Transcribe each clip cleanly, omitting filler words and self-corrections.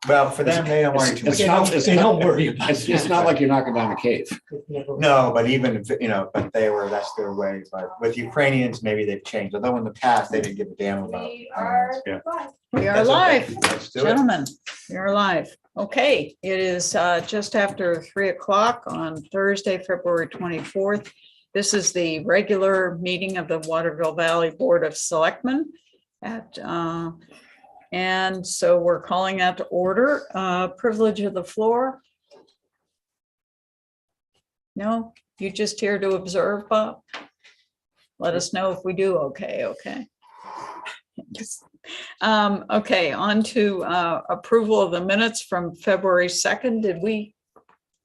Well, for them, they don't worry too much. They don't worry about it. It's not like you're knocking down a cave. No, but even if, but that's their way. But with Ukrainians, maybe they've changed. Although in the past, they didn't give a damn about. We are Yeah. live. We are That's okay. live, Let's do it. gentlemen. We are live. Okay, it is just after 3 o'clock on Thursday, February 24th. This is the regular meeting of the Waterville Valley Board of Selectmen and so we're calling out to order. Privilege of the floor. No, you just here to observe, Bob? Let us know if we do. Okay. Okay, on to approval of the minutes from February 2nd.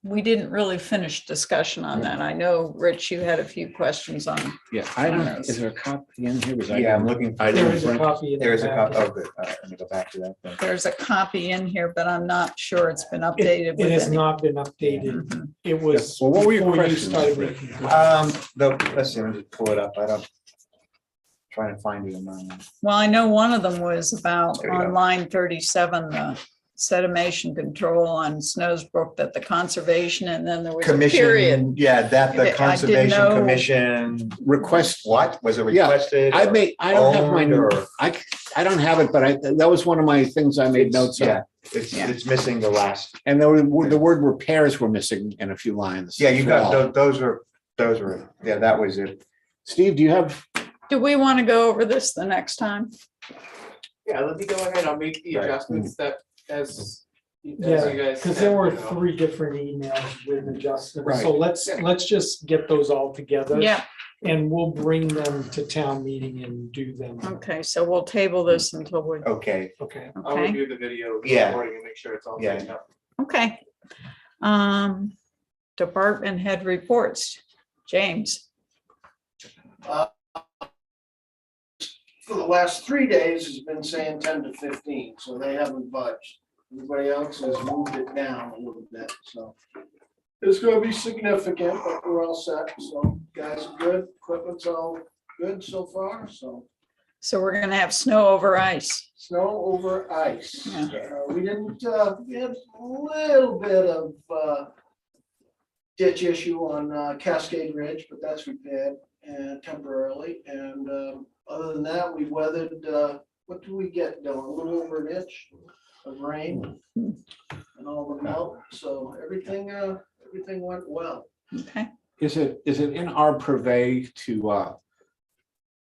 We didn't really finish discussion on that. I know, Rich, you had a few questions on. Yeah, I don't, is there a copy in here? Yeah, I'm looking. There is a copy. There is a copy. Oh, good. All right, let me go back to that. then. There's a copy in here, but I'm not sure it's been updated. It has with any- not been updated. It was. Well, what were your before you questions? started making Let's see, let me just pull it up. Trying to find it in my. Well, I know one of them was about There you go. on line 37, the sedimation control on Snowsbrook, that the conservation, and then there was a period. Commission, yeah, that I the didn't Conservation know- Commission, Request, what, was it Yeah, requested? I don't have my, owned or- I don't have it, but that was one of my things I made notes Yeah, of. it's missing the last, And the word repairs were missing in a few lines. yeah, you as well. got, those were, yeah, that was it. Steve, do you have? Do we want to go over this the next time? Yeah, let me go ahead. I'll make the Right. adjustments that as you Yeah, guys. because said, there were you know. 3 different emails with adjustments. Right. So let's just get those all together. Yeah, And we'll bring them to town meeting and do them. okay, so we'll table this until we, Okay, Okay. I'll okay, review the video Yeah. recording and make sure it's all Yeah. set up. okay. Department head reports. James, For the last 3 days, has been saying 10 to 15, so they haven't budged. Everybody else has moved it down a little bit, so. It's gonna be significant, but we're all set, so guys are good, equipment's all good so far, so. so we're gonna have snow over ice. Snow over ice. Yeah. We didn't, we had a little bit of ditch issue on Cascade Ridge, but that's repaired temporarily, and other than that, we weathered, what do we get, Dylan? A little over an inch of rain and all the melt, so everything went well. Okay, Is it in our purvey to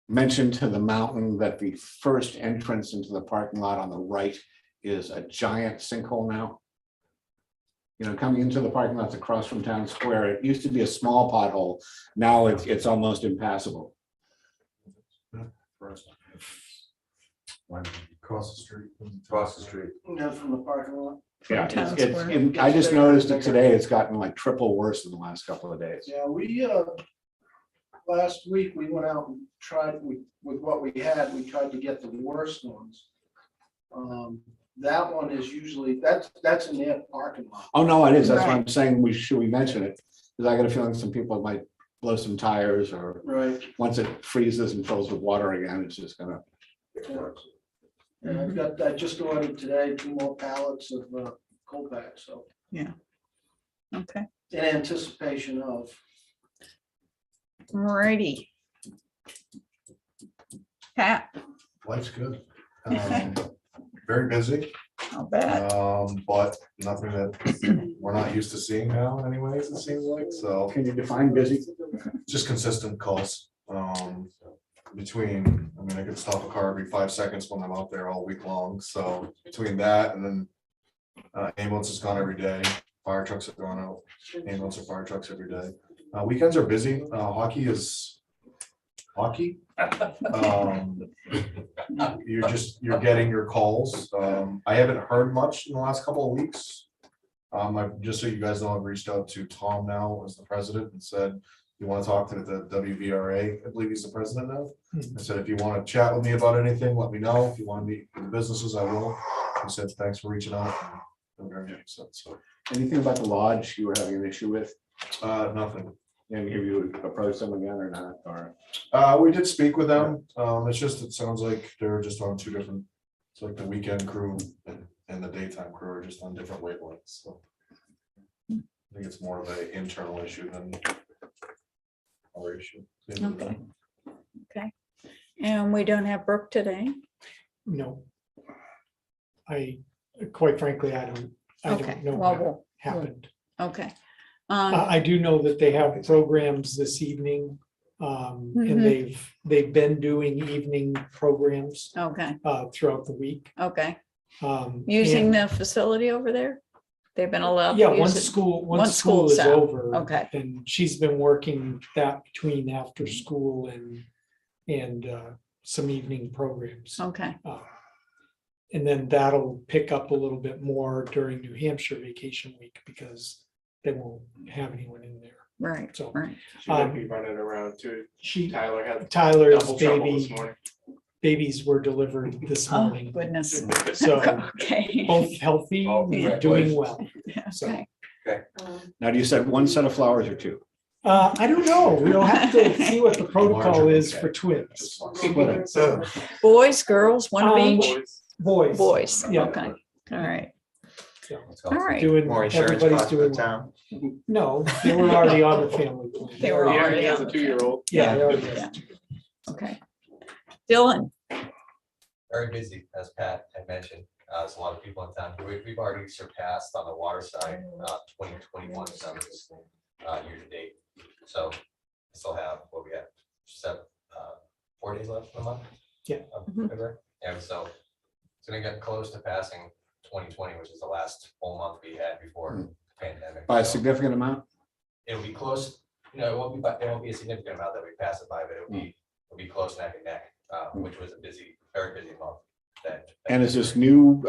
mention to the mountain that the first entrance into the parking lot on the right is a giant sinkhole now? You know, coming into the parking lots across from Town Square, it used to be a small pothole. Now it's almost impassable. Across the street. Across the street. And then from the parking lot. Yeah, Town it's, Square. I just noticed it today. It's gotten like triple worse in the last couple of days. Yeah, we, last week, we went out and tried, with what we had, we tried to get the worst ones. That one is usually, that's in their parking lot. Oh, no, it is. That's why I'm saying should we mention it? Because I got a feeling some people might blow some tires, or Right. once it freezes and fills with water again, it's just gonna. And I just ordered today 2 more pallets of coal packs, so okay, in anticipation of. alrighty. Pat, Life's good. Very busy, I'll bet. but nothing that we're not used to seeing now anyways, it seems like, so Can you define busy? just consistent calls. Between, I mean, I could stop a car every 5 seconds when I'm out there all week long, so between that and then ambulance is gone every day, fire trucks have gone out, ambulance and fire trucks every day. Weekends are busy, hockey is hockey. You're getting your calls. I haven't heard much in the last couple of weeks. Just so you guys know, I've reached out to Tom now as the president and said, you want to talk to the WVRA, I believe he's the president now. I said, if you want to chat with me about anything, let me know. If you want to meet with the businesses, I will. He said, thanks for reaching out. I'm very upset, so, Anything about the lodge you were having an issue with? nothing. And have you approached them again or not? Or We did speak with them. It sounds like they're just on 2 different, it's like the weekend crew and the daytime crew are just on different wavelengths, so. I think it's more of an internal issue than our issue. at the end of the Okay. day. Okay. And we don't have Brooke today? No. Quite frankly, I Okay, don't know well, what we'll, happened. okay. I do know that they have programs this evening. Mhm. And they've been doing evening programs Okay, throughout the week. okay. and- Using the facility over there? They've been allowed Yeah, to use it? once once school school's is out, over. okay. And she's been working that between after school and some evening programs. Okay, And then that'll pick up a little bit more during New Hampshire vacation week because they won't have anyone in there. right, So right. She might be running around too. Tyler had Tyler's double trouble this morning. babies were delivered this Oh, morning. goodness. So Okay. both healthy, Oh, and congratulations. doing well. So Okay. Now, do you said one set of flowers or two? I don't know. We'll have to see what the protocol is for twins. Splitting. Boys, girls, one of Um, each? Boys. Boys, Yeah. okay, all right, So, all right. Doing, More insurance everybody's costs for the doing well. town. No, they were already on the family plan. They were Yeah, already he has on a the 2-year-old. Yeah, they already- Yeah. Okay. Dylan, Very busy, as Pat had mentioned. There's a lot of people in town. We've already surpassed on the water side, 2021 numbers, year to date. So we still have, what we have, 4 days left in the month? Yeah. Of Mhm. February. And so it's gonna get close to passing 2020, which is the last full month we had before the pandemic. By a So significant amount? it'll be close, it won't be a significant amount that we pass it by, but it'll be close neck and neck, which was a busy, very busy month. And is this new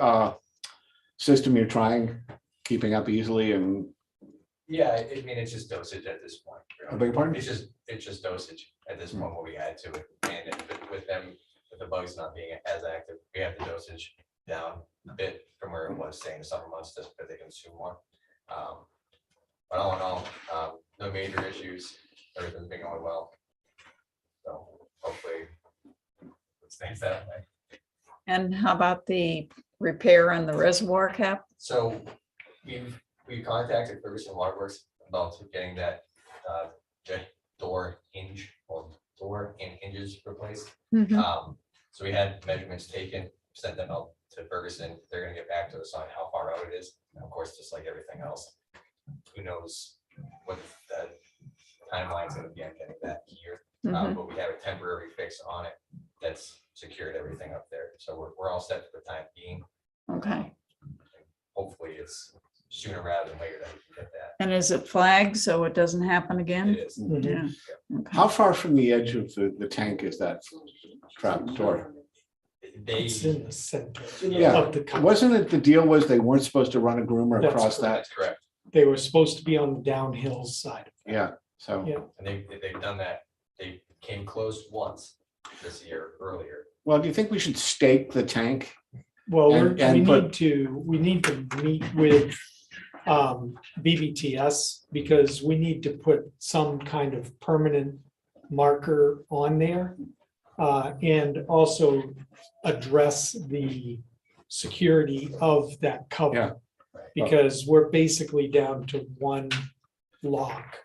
system you're trying, keeping up easily and, Yeah, I mean, it's just dosage at this point. you know. I beg your pardon? It's just dosage at this point, what we add to it, and with them, with the bugs not being as active, we have the dosage down a bit from where it was, say, in the summer months, just because they consume more. But all in all, no major issues, everything's been going well. So hopefully it stays that way. and how about the repair on the reservoir cap? So we contacted Ferguson Waterworks about getting that jet door hinge or door and hinges replaced. Mhm. So we had measurements taken, sent them out to Ferguson. They're gonna get back to us on how far out it is. And of course, just like everything else, who knows what the timeline's gonna be on getting that here. Mhm. But we have a temporary fix on it that's secured everything up there. So we're all set for the time being. Okay, Hopefully it's sooner rather than later that we can get that. and is it flagged so it doesn't happen again? It is. Mhm. Yeah. Okay. how far from the edge of the tank is that trap door? They, It's in the center Yeah. of the company. Wasn't it the deal was they weren't supposed to run a groomer That's across that? that's correct. They were supposed to be on the downhill side. Yeah, so. Yeah. And they've done that. They came close once this year earlier. Well, do you think we should stake the tank? Well, And we need to meet with BBTS because we need to put some kind of permanent marker on there. And also address the security of that Yeah. cover. Because we're basically down to one lock.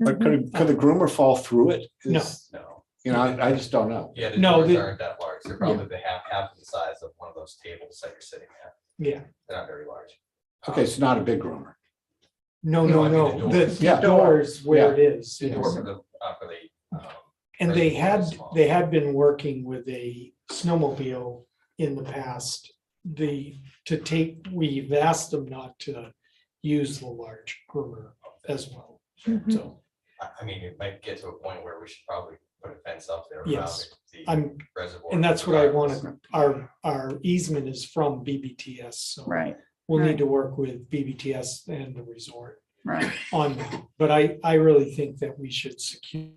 But could the groomer fall through it? No. No. You know, I just don't know. Yeah, the No, doors the- aren't that large. They're probably the half the size of one of those tables that you're sitting at. Yeah, They're not very large. Okay, it's not a big groomer. no, No, no, I mean the no, doors. the Yeah. doors where it is. The door yes. for the. And they reservoir is small. had been working with a snowmobile in the past. We've asked them not to use the large groomer as well. Mhm. So I mean, it might get to a point where we should probably put a fence up there around Yes. the I'm, reservoir. and that's what I regardless. wanted. Our easement is from BBTS, so Right, we'll right. need to work with BBTS and the resort right, on that. But I really think that we should secure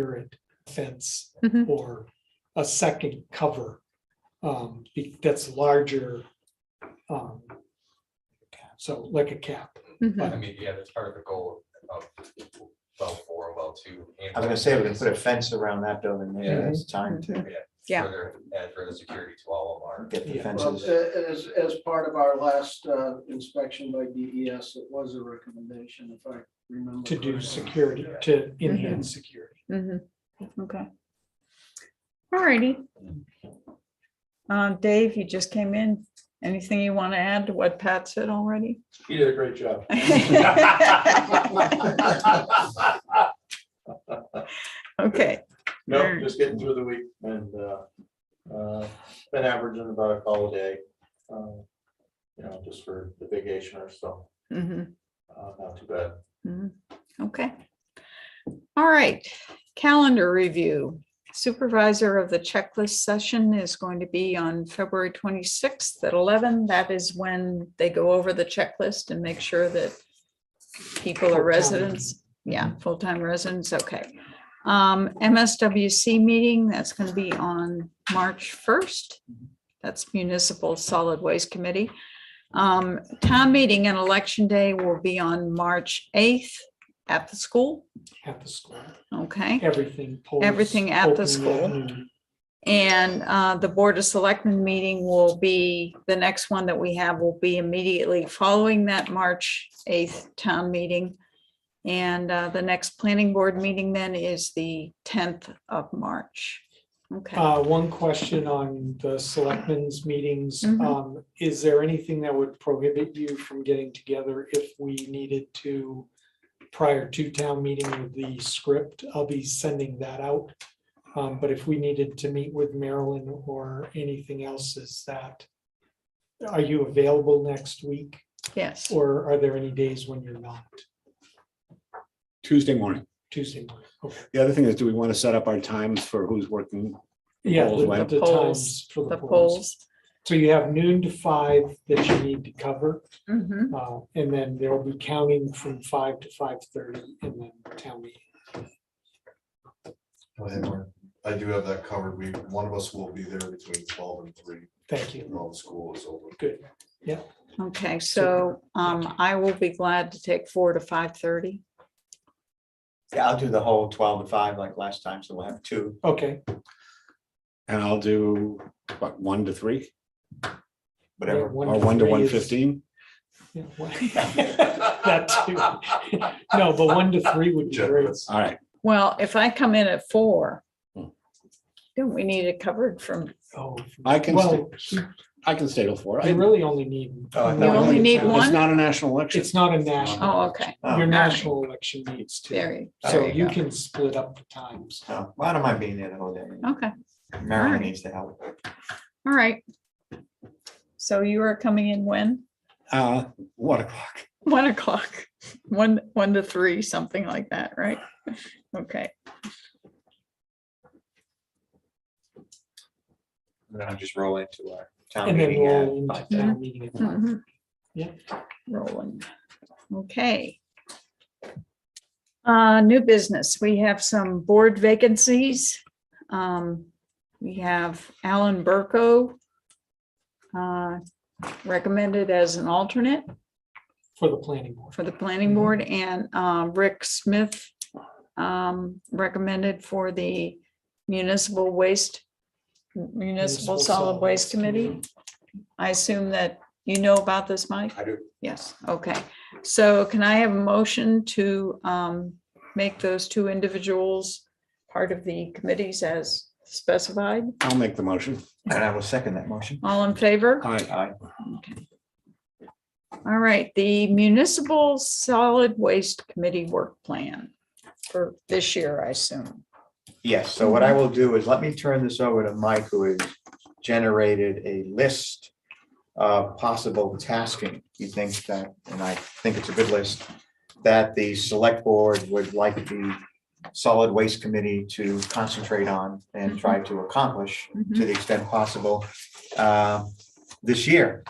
it, fence Mhm. or a second cover that's larger. So like a cap. Mhm. I mean, yeah, that's part of the goal of well 4, well 2. I was gonna say, we can put a fence around that building there, it's time to. Yeah, Yeah. add further security to all of our. Get the Yeah. Well, fences. as part of our last inspection by DES, it was a recommendation, if I remember. To do correctly. security, to enhance security. Mhm. Okay. All righty. Dave, you just came in. Anything you want to add to what Pat said already? You did a great job. Okay. No, just getting through the week and been averaging about a call a day. Just for the vacationers, so Mhm. not too bad. Okay. All right, calendar review. Supervisor of the checklist session is going to be on February 26th at 11. That is when they go over the checklist and make sure that people are Full-time. residents. Yeah, full-time residents, okay. MSWC meeting, that's going to be on March 1st. That's Municipal Solid Waste Committee. Town meeting and election day will be on March 8th at the school, At the school, okay? everything. polls Everything at the open school. at noon. And the Board of Selectmen meeting will be, the next one that we have will be immediately following that March 8th town meeting. And the next planning board meeting then is the 10th of March. Okay. One question on the selectmen's meetings. Mhm. Is there anything that would prohibit you from getting together if we needed to prior to town meeting with the script? I'll be sending that out. But if we needed to meet with Marilyn or anything else, are you available next week? Yes. Or are there any days when you're not? Tuesday morning. Tuesday morning, okay. The other thing is, do we want to set up our times for who's working? Yeah, polls when? the times for The the polls. polls. So you have noon to 5 that you need to cover. Mhm. And then there'll be counting from 5 to 5:30 and then town meeting. I do have that covered. One of us will be there between 12 and 3. Thank you. While the school is open. Good. Okay, so I will be glad to take 4 to 5:30. Yeah, I'll do the whole 12 to 5 like last time, so we'll have 2. Okay. And I'll do, what, 1 to 3 Whatever. Yeah, or 1 to 3 is- 1:15? Yeah, that too. No, but 1 to 3 would be great. Generous. All right. Well, if I come in at 4, Hmm. don't we need it covered from, Oh, I can, well, I can stay till 4. I really only need. Oh, I you thought only need It's one? not a national election. It's not a national. Oh, okay. Oh, Your right. national election needs to. There So you you go. can split up the times. Oh, well, I don't mind being there the whole day. Okay, Marilyn alright. needs the help. all right. So you are coming in when? 1 o'clock. 1 o'clock, 1 to 3, something like that, right? Okay, And then I'll just roll into our town And then meeting roll into at 5:30. town meeting. at 5. Mhm. Yeah. Rolling. Okay. New business. We have some board vacancies. We have Alan Burko recommended as an alternate For the planning board. for the planning board, and Rick Smith recommended for the municipal solid waste committee. I assume that you know about this, Mike? I do. Yes, okay. So can I have a motion to make those 2 individuals part of the committees as specified? I'll make the motion. And I will second that motion. All in favor? All right. Aye. Okay. All right, the municipal solid waste committee work plan for this year, I assume. Yes, so what I will do is let me turn this over to Mike, who has generated a list of possible tasking. He thinks that, and I think it's a good list, that the select board would like the solid waste committee to concentrate on and try to accomplish to the extent possible this year.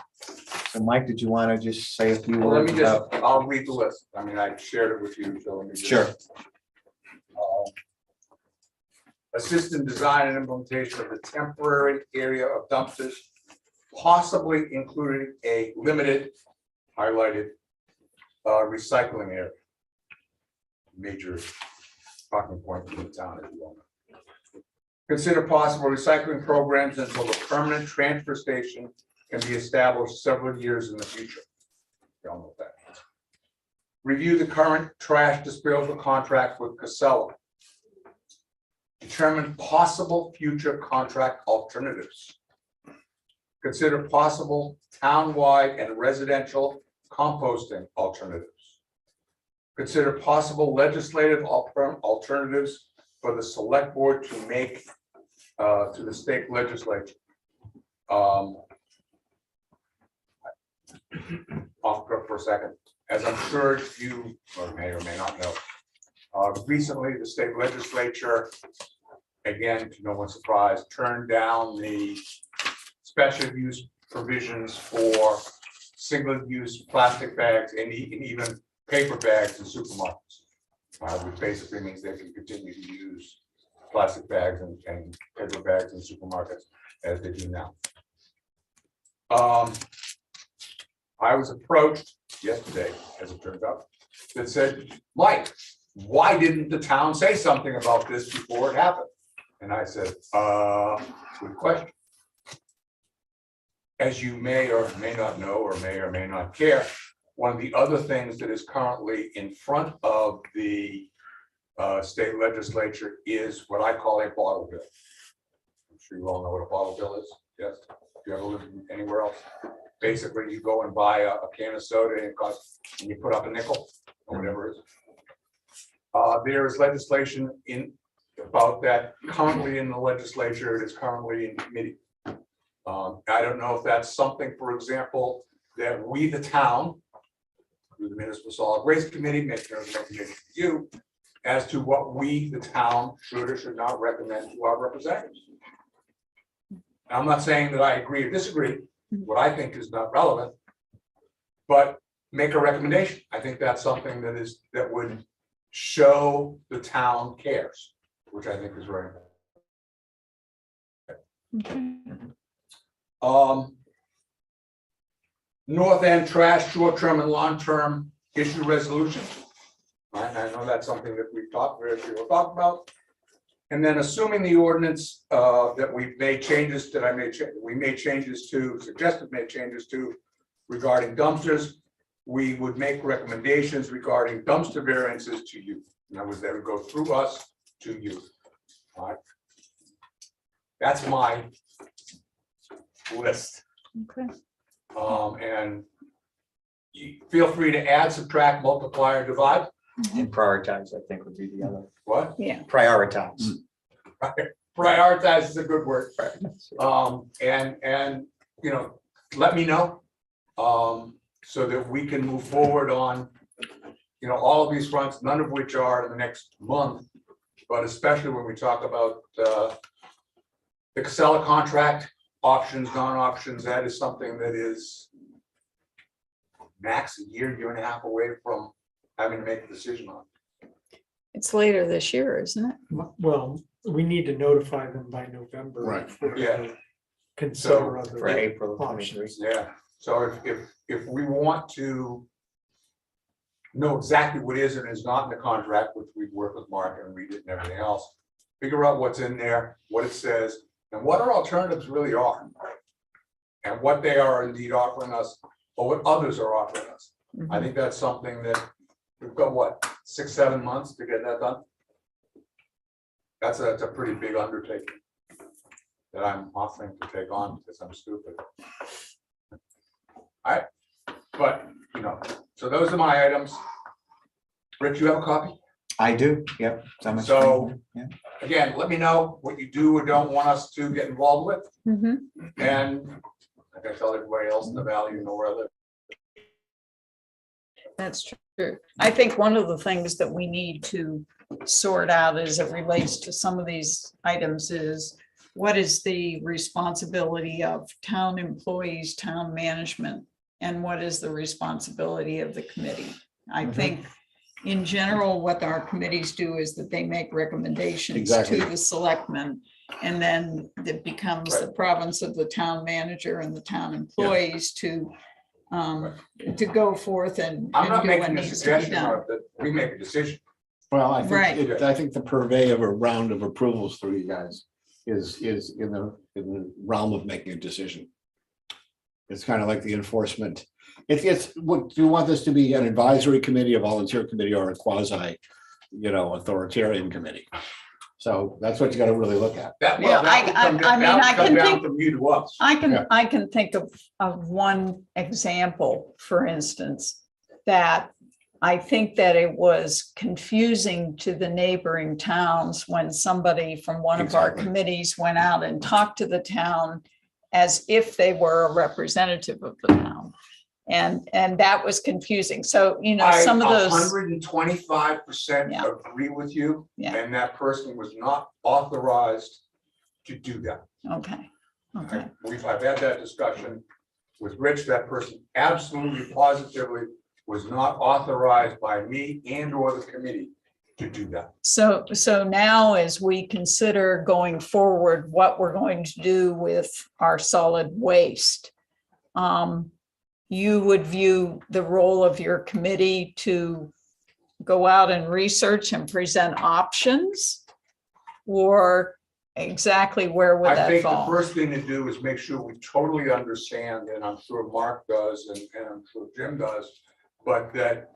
So Mike, did you want to just say a few Well, let words me just, about? I'll read the list. I mean, I shared it with you, so let me just. Sure. Assist in design and implementation of the temporary area of dumpsters, possibly including a limited highlighted recycling area. Major talking point in the town, if you want. Consider possible recycling programs until the permanent transfer station can be established several years in the future. You all know what that means. Review the current trash disposal contract with Casella. Determine possible future contract alternatives. Consider possible townwide and residential composting alternatives. Consider possible legislative alternatives for the select board to make to the state legislature. Off for a second, as I'm sure you may or may not know, recently the state legislature, again, to no one's surprise, turned down the special use provisions for single-use plastic bags and even paper bags in supermarkets. Which basically means they can continue to use plastic bags and paper bags in supermarkets as they do now. I was approached yesterday, as it turns out, that said, Mike, why didn't the town say something about this before it happened? And I said, good question. As you may or may not know, or may not care, one of the other things that is currently in front of the state legislature is what I call a bottle bill. I'm sure you all know what a bottle bill is. Yes, if you ever lived anywhere else. Basically, you go and buy a can of soda and it costs, and you put up a nickel or whatever it is. There is legislation about that currently in the legislature. It is currently in committee. I don't know if that's something, for example, that we, the town, through the Municipal Solid Waste Committee, make a recommendation to you as to what we, the town, should or should not recommend to our representatives. I'm not saying that I agree or disagree. What I think is not relevant, but make a recommendation. I think that's something that would show the town cares, which I think is very important. North End trash, short-term and long-term issue resolution. I know that's something that we've talked about. And then assuming the ordinance that we've made changes that we made changes to, suggested made changes to regarding dumpsters, we would make recommendations regarding dumpster variances to you. In other words, they would go through us to you. All right. That's my list. Okay. And you feel free to add, subtract, multiply, or divide. And prioritize, I think would be the other. What? Yeah. Prioritize. Prioritize is a good word. And you know, let me know so that we can move forward on, you know, all of these fronts, none of which are in the next month, but especially when we talk about the Casella contract, options, non-options, that is something that is max a year and a half away from having to make a decision on. It's later this year, isn't it? Well, we need to notify them by November. Right. before Yeah. they Consider For other April. options. Yeah, so if we want to know exactly what is and is not in the contract, which we work with Mark and read it and everything else, figure out what's in there, what it says, and what our alternatives really are. And what they are indeed offering us, or what others are offering us. I think that's something that we've got, what, 6-7 months to get that done? That's a pretty big undertaking that I'm offering to take on because I'm stupid. All right, but, you know, so those are my items. Rich, you have a copy? I do, yep. it's on my So- screen, yeah. Again, let me know what you do or don't want us to get involved with. Mhm. And like I tell everybody else in the valley, you know where I live. That's true. I think one of the things that we need to sort out as it relates to some of these items is what is the responsibility of town employees, town management, and what is the responsibility of the committee? I think in general, what our committees do is that they make recommendations Exactly. to the selectmen. And then it becomes the province of the town manager and the town employees to go forth and I'm not do what making a needs to be suggestion done. or that we make a decision. Well, Right. I think the purvey of a round of approvals through you guys. is in the realm of making a decision. It's kind of like the enforcement. It's, what, do you want this to be an advisory committee, a volunteer committee, or a quasi, authoritarian committee? So that's what you got to really look at. That, Yeah, well, that would come I mean, that would I come can down think- from you to us. I can think of one example, for instance, that I think that it was confusing to the neighboring towns when somebody from one of our Exactly. committees went out and talked to the town as if they were a representative of the town. And that was confusing. So, some of those. 125% Yeah. agree with you, Yeah. and that person was not authorized to do that. Okay, okay. I've had that discussion with Rich. That person absolutely positively was not authorized by me and or the committee to do that. So now as we consider going forward, what we're going to do with our solid waste, you would view the role of your committee to go out and research and present options? Or exactly where would I that think the fall? first thing to do is make sure we totally understand, and I'm sure Mark does, and I'm sure Jim does, but that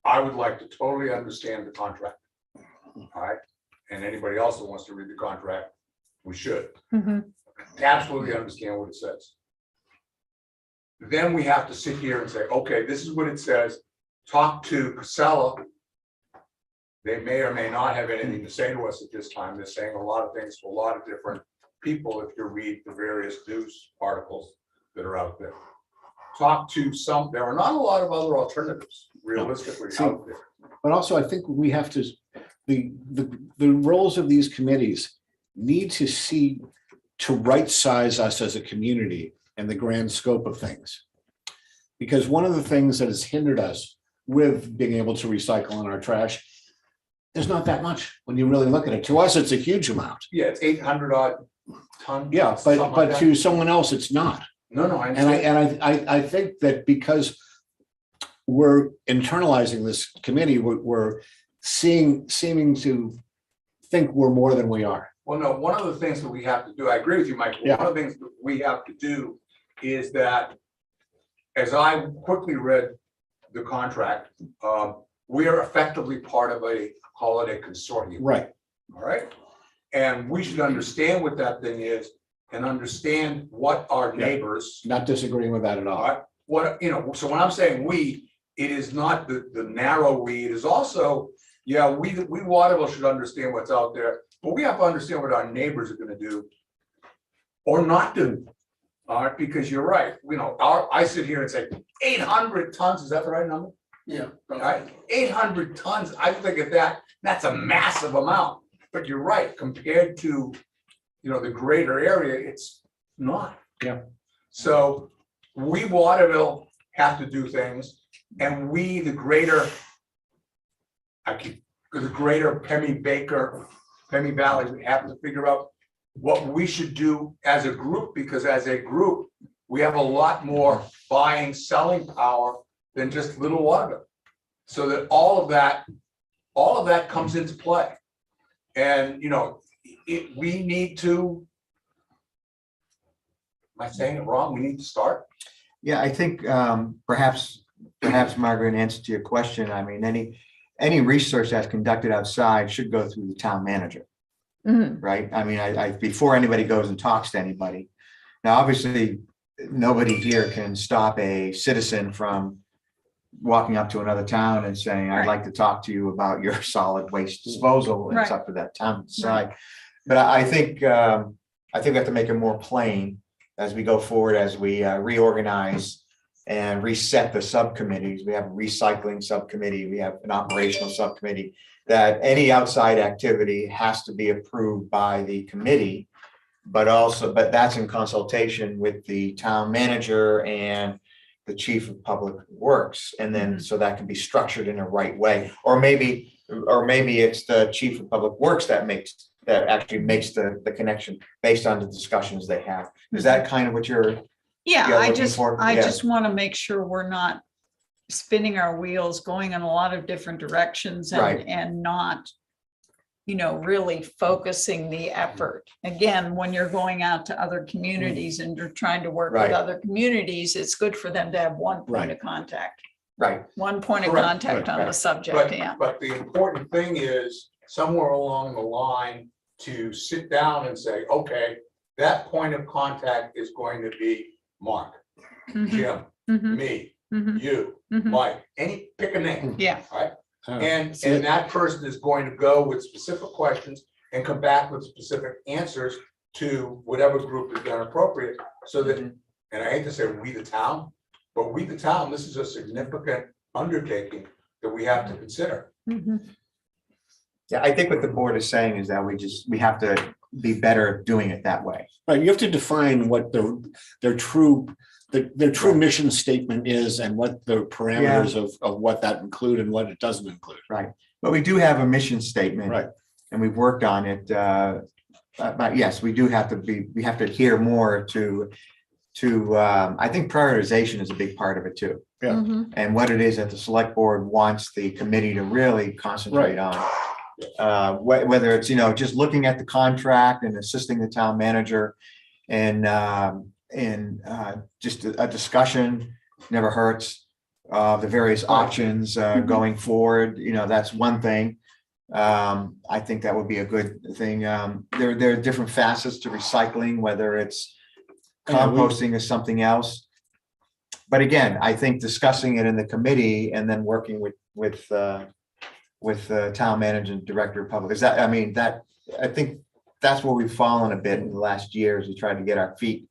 I would like to totally understand the contract. All right, and anybody else that wants to read the contract, we should Mhm. absolutely understand what it says. Then we have to sit here and say, okay, this is what it says. Talk to Casella. They may or may not have anything to say to us at this time. They're saying a lot of things to a lot of different people if you read the various news articles that are out there. Talk to some, there are not a lot of other alternatives realistically out there. But also, I think we have to, the roles of these committees need to see, to right size us as a community and the grand scope of things. Because one of the things that has hindered us with being able to recycle in our trash, there's not that much when you really look at it. To us, it's a huge amount. Yeah, it's 800 odd tons. Yeah, something like but that. to someone else, it's not. No, I And understand. I think that because we're internalizing this committee, we're seeming to think we're more than we are. Well, no, one of the things that we have to do, I agree with you, Michael. Yeah. One of the things that we have to do is that, as I quickly read the contract, we are effectively part of a, call it a consortium. Right. All right. And we should understand what that thing is and understand what our Yeah. neighbors, Not disagreeing with that at all. are, what, so when I'm saying we, it is not the narrow we, it is also, yeah, we Waterville should understand what's out there, but we have to understand what our neighbors are gonna do or not do. All right, because you're right, I sit here and say 800 tons, is that the right number? Yeah. All right, 800 tons, I think of that, that's a massive amount, but you're right, compared to, the greater area, it's not. Yeah. So we Waterville have to do things, and we, the greater Pemmy Valley, we have to figure out what we should do as a group, because as a group, we have a lot more buying, selling power than just Little Waterville. So that all of that comes into play. And, we need to, am I saying it wrong? We need to start. Yeah, I think perhaps Margaret, in answer to your question, I mean, any research that's conducted outside should go through the town manager, Mhm. right? I mean, I before anybody goes and talks to anybody. Now, obviously, nobody here can stop a citizen from walking up to another town and saying, I'd Right. like to talk to you about your solid waste disposal. And it's Right. up to that town to decide. But I think we have to make it more plain as we go forward, as we reorganize and reset the subcommittees. We have a recycling subcommittee, we have an operational subcommittee, that any outside activity has to be approved by the committee. But that's in consultation with the town manager and the chief of public works. And then, so that can be structured in a right way, or maybe it's the chief of public works that actually makes the connection based on the discussions they have. Is that kind of what you're? Yeah, Yeah, I looking just for- yeah. want to make sure we're not spinning our wheels, going in a lot of different directions Right. and not really focusing the effort. Again, when you're going out to other communities and you're trying to work with Right. other communities, it's good for them to have one point Right. of contact. Right. One point of Correct, contact on the subject, But, yeah. but the important thing is somewhere along the line to sit down and say, okay, that point of contact is going to be Mark, Mhm, Jim, mhm, me, mhm, you, mhm. Mike, pick a name. Yeah, And that person is going to go with specific questions and come back with specific answers to whatever group is then appropriate. So that, and I hate to say we the town, but we the town, this is a significant undertaking that we have to consider. mhm. Yeah, I think what the board is saying is that we have to be better at doing it that way. Right, you have to define what their true mission statement is and what the parameters of what that include and what it doesn't include. Right. But we do have a mission statement. Right. And we've worked on it. But yes, we have to adhere more to, I think prioritization is a big part of it too. Yeah. Mhm. And what it is that the select board wants the committee to really concentrate on. Whether it's, just looking at the contract and assisting the town manager and just a discussion never hurts. The various options going forward, that's one thing. I think that would be a good thing. There are different facets to recycling, whether it's composting or something else. But again, I think discussing it in the committee and then working with the town manager and director of public, I think that's where we've fallen a bit in the last year as we tried to get our feet.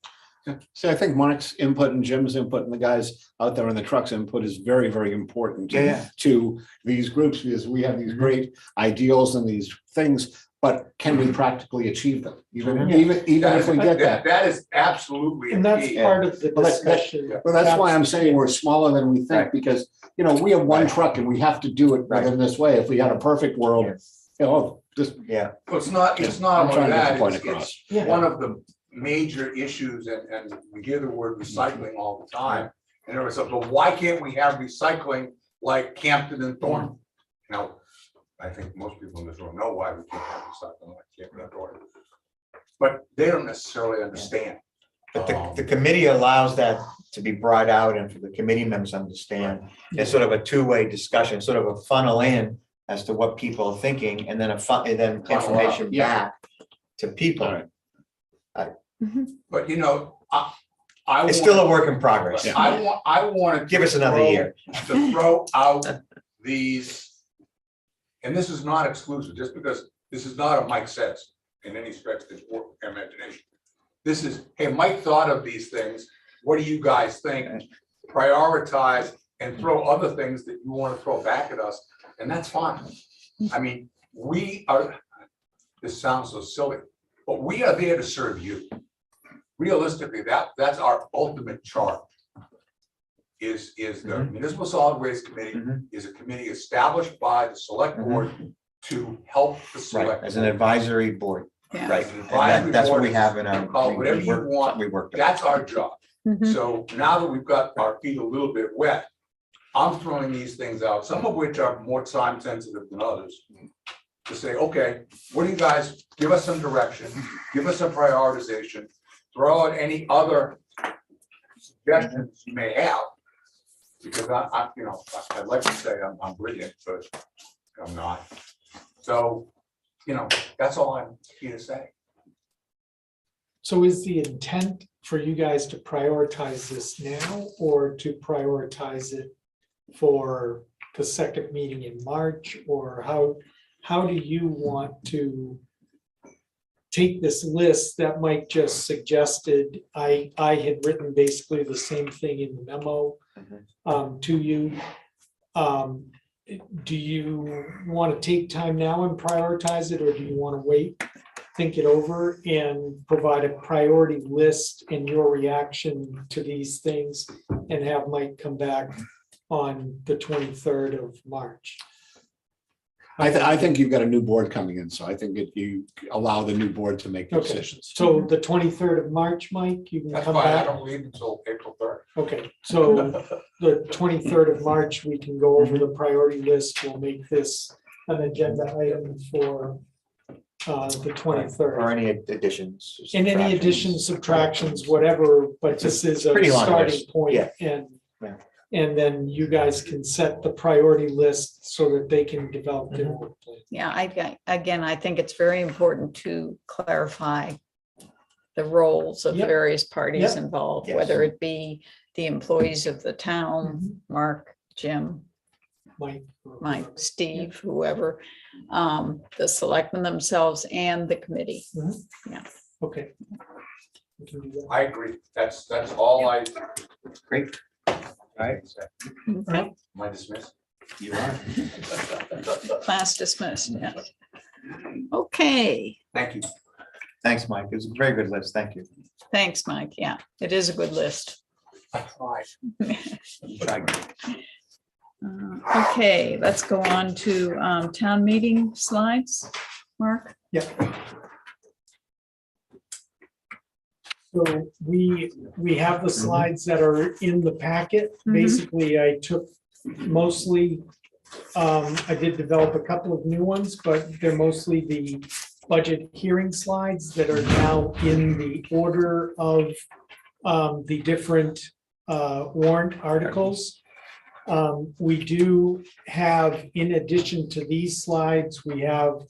So I think Mark's input and Jim's input and the guys out there in the trucks input is very, very important to these groups, because we have these great ideals and these things, but can we practically achieve them? Even if we get that. That is absolutely. a And that's key. part of the Well, discussion. Well, that's why I'm saying we're smaller than we think, Right. because, we have one Right. truck and we have to do it within this way. If we had a perfect world, just, Yeah. Well, it's not I'm only trying to get that, the point it's across. Yeah. one of the major issues, and we hear the word recycling all the time. And there was but why can't we have recycling like Campton and Thornton? Now, I think most people in this room know why we can't have recycling like Campton and Thornton. But they don't necessarily understand. But the committee allows that to be brought out and for the committee members to understand. It's sort of a two-way discussion, sort of a funnel in as to what people are thinking, and then and then information Yeah. back to people. All right. But I. It's still a work in progress. I want to. Give us another year. To throw out these, and this is not exclusive, just because this is not a Mike says in any stretch of the imagination. This is, hey, Mike thought of these things. What do you guys think? Prioritize and throw other things that you want to throw back at us, and that's fine. I mean, this sounds so silly, but we are there to serve you. Realistically, that's our ultimate charge. Is the Municipal Solid Waste Committee is a committee established by the select board to help the Right, select. as an advisory board, Yeah. right? As an And advisory that's what board, we have in our. call it whatever you want. We worked. on. That's our job. Mhm. So now that we've got our feet a little bit wet, I'm throwing these things out, some of which are more time sensitive than others. To say, okay, what do you guys, give us some direction, give us some prioritization, throw out any other suggestions you may have. Because I'd like to say I'm brilliant, but I'm not. So, that's all I'm here to say. So is the intent for you guys to prioritize this now or to prioritize it for the second meeting in March? Or how do you want to take this list that Mike just suggested? I had written basically the same thing in the memo to you. Do you want to take time now and prioritize it, or do you want to wait, think it over and provide a priority list in your reaction to these things and have Mike come back on the 23rd of March? I think you've got a new board coming in, so I think that you allow the new board to make the Okay. decisions. So the 23rd of March, Mike, you can That's come fine, I back. don't leave until April 3rd. Okay, so the 23rd of March, we can go over the priority list. We'll make this an agenda item for the Or 23rd. any additions. And any subtractions. additions, subtractions, whatever, but this is a pretty long starting list, point, yeah. and Yeah. and then you guys can set the priority list so that they can develop their Mm-hmm. work plan. Yeah, again, I think it's very important to clarify the roles of Yep. various parties Yep. involved, Yes. whether it be the employees of the town, Mhm. Mark, Jim, Mike. Mike, Steve, whoever, the selectmen themselves and the committee. Okay. We can do that. I agree. That's all I. Great. Right. Okay, Am I dismissed? You are. class dismissed, yeah. Okay, Thank you. Thanks, Mike. It was a very good list. Thank you. thanks, Mike. Yeah, it is a good list. You tried. Okay, let's go on to town meeting slides. Mark? Yeah. So we have the slides that are in the packet. Mhm. Basically, I took mostly, I did develop a couple of new ones, but they're mostly the budget hearing slides that are now in the order of the different warrant articles. We do have, in addition to these slides, we have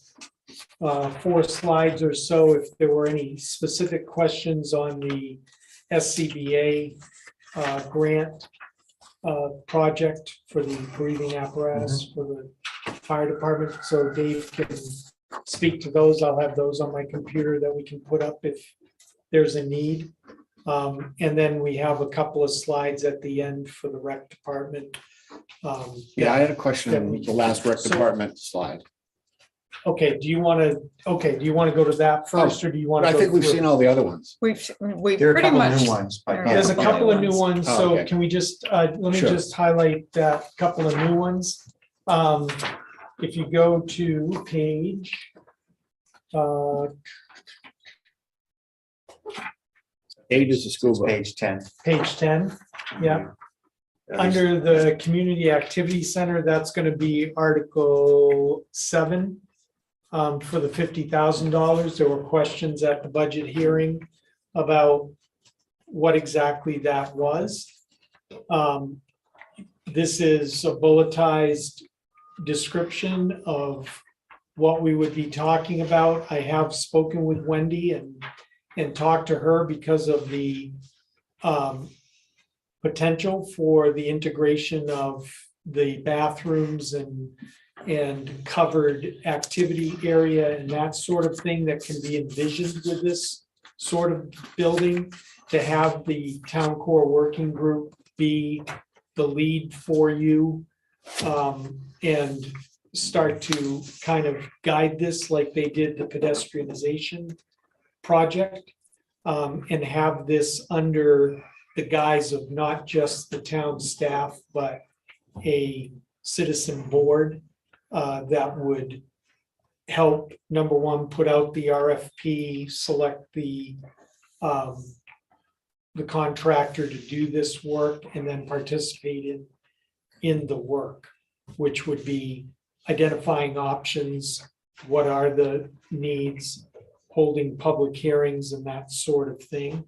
4 slides or so if there were any specific questions on the SCBA grant project for the breathing apparatus for the fire department. So Dave can speak to those. I'll have those on my computer that we can put up if there's a need. And then we have a couple of slides at the end for the rec department. Yeah, I had a question on the last rec So- department slide. Okay, do you want to go to that first, or do you want to? I think we've seen all the other ones. We've There are a pretty couple much. new ones, but there are yeah. There's a couple of new ones. ones, Oh, so okay. can we just, let me Sure. just highlight that couple of new ones. If you go to page. Ages of It's school. page 10. Page 10, yeah. At least- Under the Community Activity Center, that's gonna be Article 7. For the $50,000, there were questions at the budget hearing about what exactly that was. This is a bulletized description of what we would be talking about. I have spoken with Wendy and talked to her because of the potential for the integration of the bathrooms and covered activity area and that sort of thing that can be envisioned with this sort of building, to have the town core working group be the lead for you and start to kind of guide this like they did the pedestrianization project, and have this under the guise of not just the town staff, but a citizen board that would help, number one, put out the RFP, select the contractor to do this work, and then participate in the work, which would be identifying options, what are the needs, holding public hearings and that sort of thing.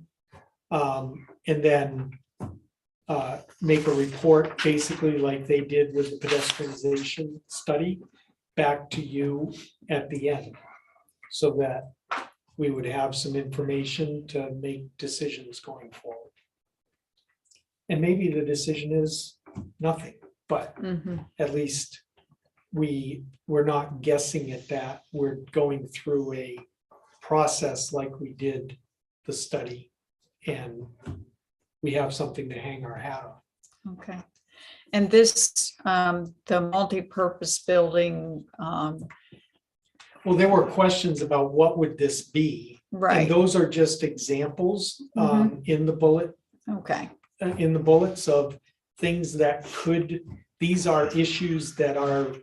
And then make a report, basically like they did with the pedestrianization study, back to you at the end, so that we would have some information to make decisions going forward. And maybe the decision is nothing, but Mhm. at least we're not guessing at that. We're going through a process like we did the study, and we have something to hang our hat on. Okay. And this, the multi-purpose building, Well, there were questions about what would this be? And right, those are just examples in the bullets of things that could, these are issues that are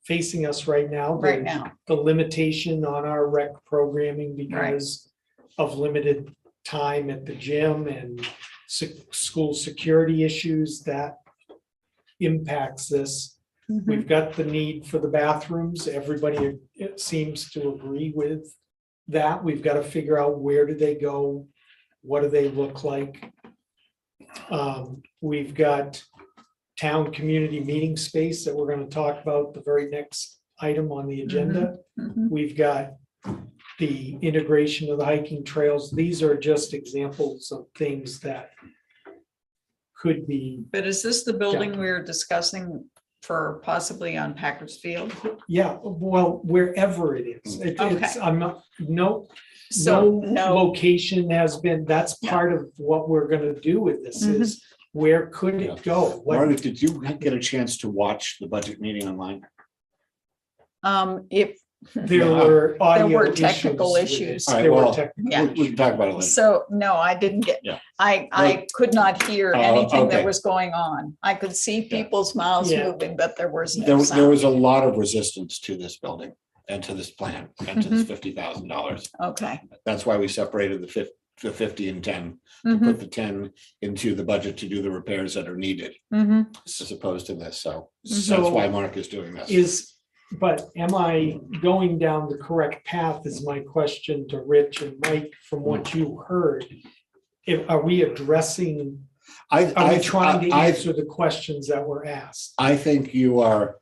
facing us right now. right now, The limitation on our rec programming because of limited time at the gym and school security issues that impacts this. Mhm. We've got the need for the bathrooms. Everybody, it seems to agree with that. We've got to figure out where do they go? What do they look like? We've got town community meeting space that we're going to talk about the very next item on the agenda. Mhm. We've got the integration of the hiking trails. These are just examples of things that could be, But is this the building we were discussing for possibly on Packard's Field? yeah, well, wherever it is. It's, Okay. I'm not, no, So, no location has been, that's Yeah. part of what we're gonna do with this Mhm. is where could Yeah. it go? What- Margaret, did you get a chance to watch the budget meeting online? If, There Yeah. were audio were technical with it. issues. All right, There were well, technical Yeah. We can talk about it later. so, no, I didn't get, Yeah. I could not hear Oh, anything that okay. was going on. I could see Yeah. people's mouths Yeah. moving, but there was no There sound. was a lot of resistance to this building and to this plan and to this Mm-hmm. $50,000. Okay. That's why we separated the 50 and 10, to Mhm. put the 10 into the budget to do the repairs that are needed, Mhm. as opposed to this. So So- that's why Mark is doing this. But am I going down the correct path is my question to Rich and Mike from what you heard. Are we addressing, are we trying to answer the questions that were asked? I think you are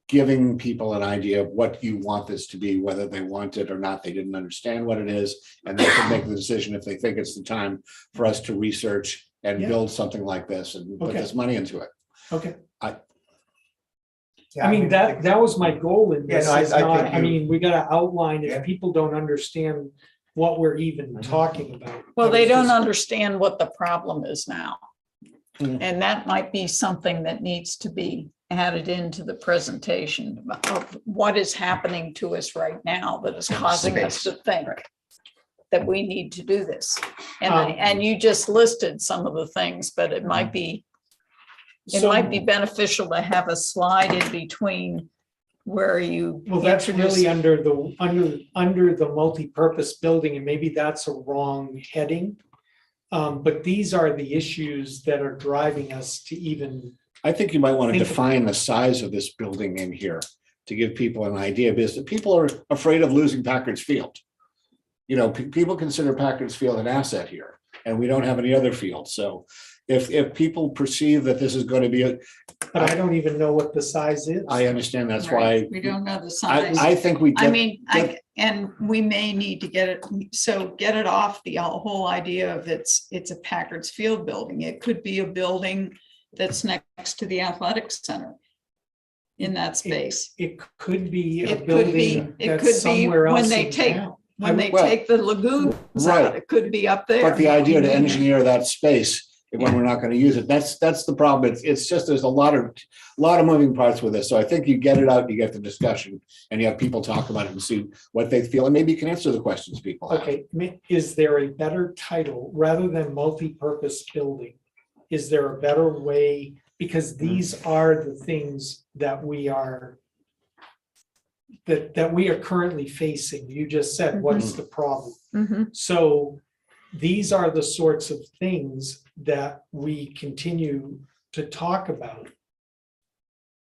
giving people an idea of what you want this to be, whether they want it or not. They didn't understand what it is, and they can make the decision if they think it's the time for us to research and Yeah. build something like this and put Okay. this money into it. Okay, Yeah, I mean, that was my goal in Yeah, this. no, I is think not- I you- mean, we gotta outline Yeah. if people don't understand what we're even talking about. Well, That they was don't just- understand what the problem is now. Mhm. And that might be something that needs to be added into the presentation of what is happening to us right now that is causing us to think that we need to do this. And you just listed some of the things, but it might be, it might be beneficial to have a slide in between where you. Well, that's introduce- really under the multi-purpose building, and maybe that's a wrong heading. But these are the issues that are driving us to even, I think you might want to Think- define the size of this building in here to give people an idea, because the people are afraid of losing Packard's Field. You know, people consider Packard's Field an asset here, and we don't have any other field. So if people perceive that this is going to be, but I don't even know what the size is. I understand that's Right, why, we don't know the size. I think we I get, mean, and we may need to get it, so get it off the whole idea of it's a Packard's Field building. It could be a building that's next to the athletic center in that space. It could be a It could be, building it could that's be somewhere when else they in take, town. when they Well, take the lagoons right. out, it could be up there. but the idea to engineer that space when we're not going to use it, that's the problem. It's just, there's a lot of moving parts with this. So I think you get it out, you get the discussion, and you have people talk about it and see what they feel, and maybe you can answer the questions people have. Okay, is there a better title rather than multi-purpose building? Is there a better way? Because these are the things that we are currently facing. You just said, what's the problem? Mhm. So these are the sorts of things that we continue to talk about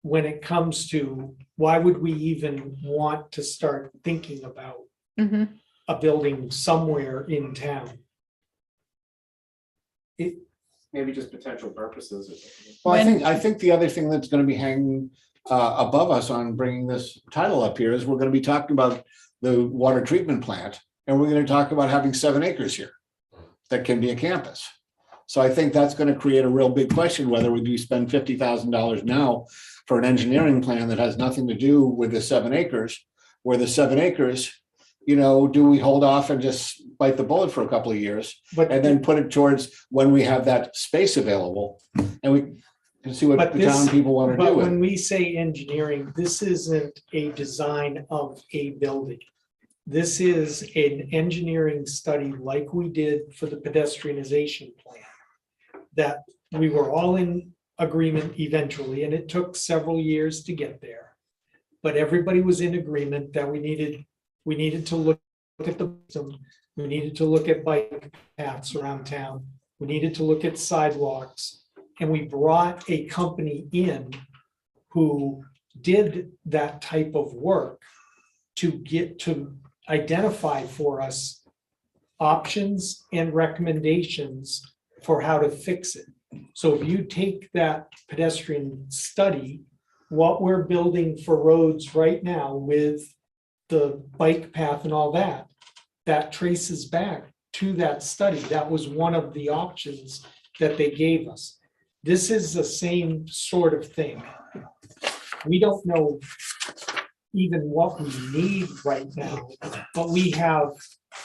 when it comes to why would we even want to start thinking about Mhm. a building somewhere in town? Maybe just potential purposes. Well, When- I think the other thing that's going to be hanging above us on bringing this title up here is we're going to be talking about the water treatment plant, and we're going to talk about having 7 acres here that can be a campus. So I think that's going to create a real big question, whether we do spend $50,000 now for an engineering plan that has nothing to do with the 7 acres, where the 7 acres, you know, do we hold off and just bite the bullet for a couple of years But and then put it towards when we have that space available, and we can see what But the town this- people want to But do with it. when we say engineering, this isn't a design of a building. This is an engineering study like we did for the pedestrianization plan. That we were all in agreement eventually, and it took several years to get there. But everybody was in agreement that we needed to look at we needed to look at bike paths around town. We needed to look at sidewalks. And we brought a company in who did that type of work to get to identify for us options and recommendations for how to fix it. So if you take that pedestrian study, what we're building for roads right now with the bike path and all that, that traces back to that study. That was one of the options that they gave us. This is the same sort of thing. We don't know even what we need right now, but we have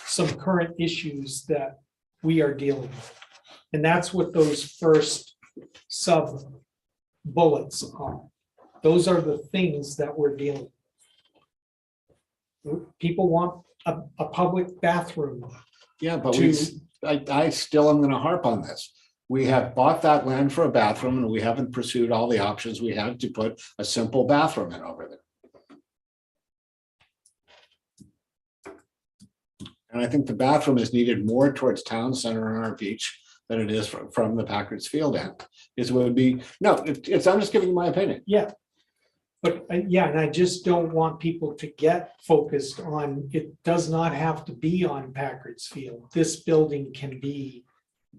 some current issues that we are dealing with. And that's what those first sub bullets are. Those are the things that we're dealing with. People want a public bathroom. Yeah, but To- I still am gonna harp on this. We have bought that land for a bathroom and we haven't pursued all the options we have to put a simple bathroom in over there. And I think the bathroom is needed more towards town center and our beach than it is from the Packard's Field end. It would be, no, it's, I'm just giving you my opinion. Yeah. But yeah, and I just don't want people to get focused on, it does not have to be on Packard's Field. This building can be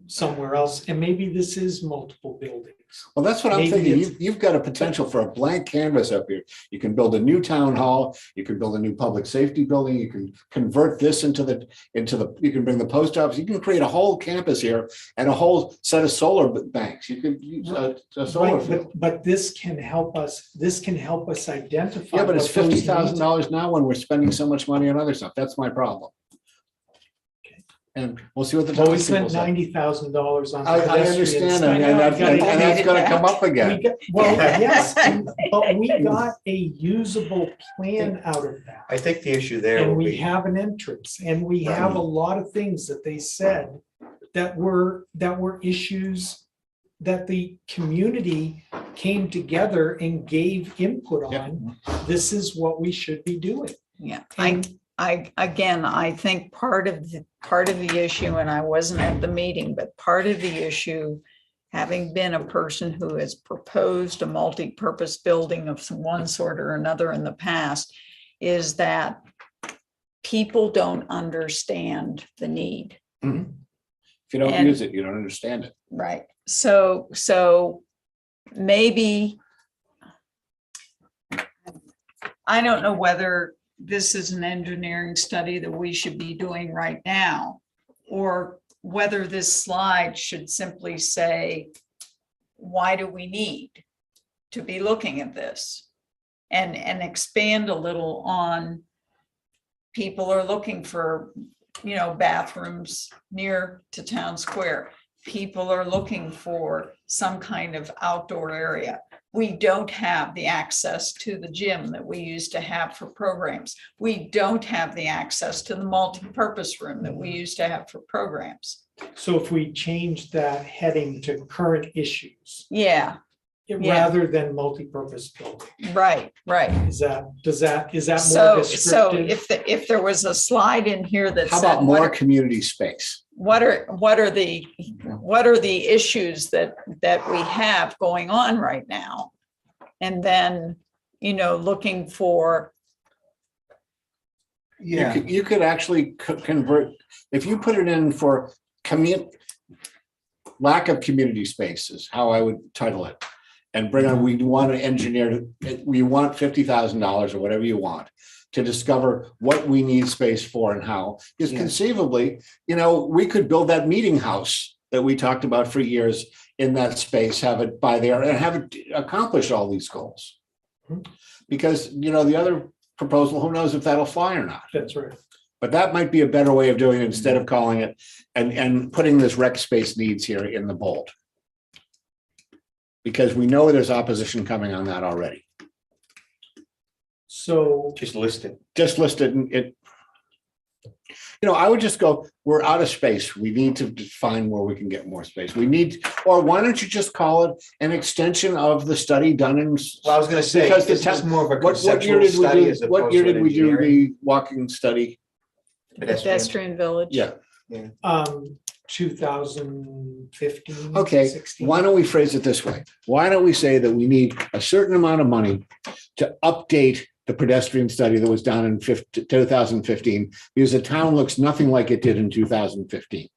somewhere else, and maybe this is multiple buildings. Well, that's what I'm Maybe thinking. it's- You've got a potential for a blank canvas up here. You can build a new town hall, you can build a new public safety building, you can convert this into the, you can bring the post office, you can create a whole campus here and a whole set of solar banks. You could use a solar Right, field. but this can help us identify. Yeah, but it's what those $50,000 now when we're spending so much money on other stuff. That's my problem. And we'll see what the. Well, we townspeople spent say. $90,000 on. I pedestrian understand, study. and that's, We got- and that's gonna come up again. Well, yes, but we got a usable plan out of that. I think the issue there And will we be, have an entrance, and we have a lot of things that they said that were issues that the community came together and gave input Yeah. on. This is what we should be doing. Yeah, And I think part of the issue, and I wasn't at the meeting, but part of the issue, having been a person who has proposed a multi-purpose building of one sort or another in the past, is that people don't understand the need. If you don't And- use it, you don't understand it. Right, so maybe, I don't know whether this is an engineering study that we should be doing right now, or whether this slide should simply say, why do we need to be looking at this? And expand a little on, people are looking for, bathrooms near to town square. People are looking for some kind of outdoor area. We don't have the access to the gym that we used to have for programs. We don't have the access to the multi-purpose room that we used to have for programs. so if we change that heading to current issues, Yeah, Yeah. rather than multi-purpose building, right. is that more So descriptive? if there was a slide in here that How said, about more community space? what are the issues that we have going on right now? And then, looking for, You could actually convert, if you put it in for lack of community spaces, how I would title it. And bring on, we want to engineer, we want $50,000 or whatever you want to discover what we need space for and how. Because Yeah. conceivably, we could build that meeting house that we talked about for years in that space, have it by there and have it accomplish all these goals. Because, the other proposal, who knows if that'll fly or not. That's right. But that might be a better way of doing it instead of calling it and putting this rec space needs here in the bold. Because we know there's opposition coming on that already. So, just listed. Just listed in it. I would just go, we're out of space. We need to find where we can get more space. Or why don't you just call it an extension of the study done in. Well, I was gonna say, Because the this is town- more of a What year conceptual did we study as do, what opposed year to did an we do engineering. the walking study? pedestrian village. Yeah. 2015. Okay, 16. why don't we phrase it this way? Why don't we say that we need a certain amount of money to update the pedestrian study that was done in 2015, because the town looks nothing like it did in 2015.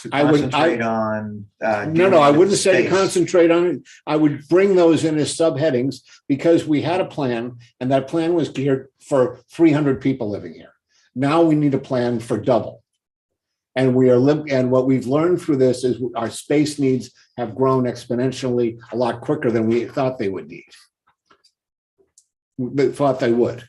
To I would- concentrate on. No, I wouldn't say to space. concentrate on it. I would bring those in as subheadings because we had a plan and that plan was geared for 300 people living here. Now we need a plan for double. And and what we've learned through this is our space needs have grown exponentially a lot quicker than we thought they would need. We thought they would.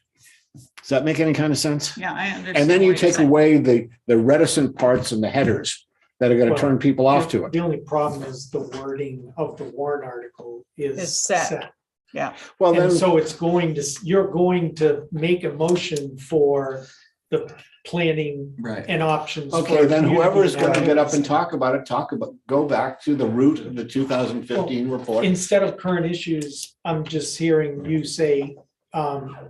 Does that make any kind of sense? Yeah, I understand. And then you what you're take saying. away the reticent parts and the headers that are going to Well, turn people off to it. The only problem is the wording of the warrant article Is is set. set. Well, And then, so it's going to, you're going to make a motion for the planning Right. and options. for okay, then whoever is going to get up and community talk about, go back to the root of the 2015 report. Instead of current issues, I'm just hearing you say,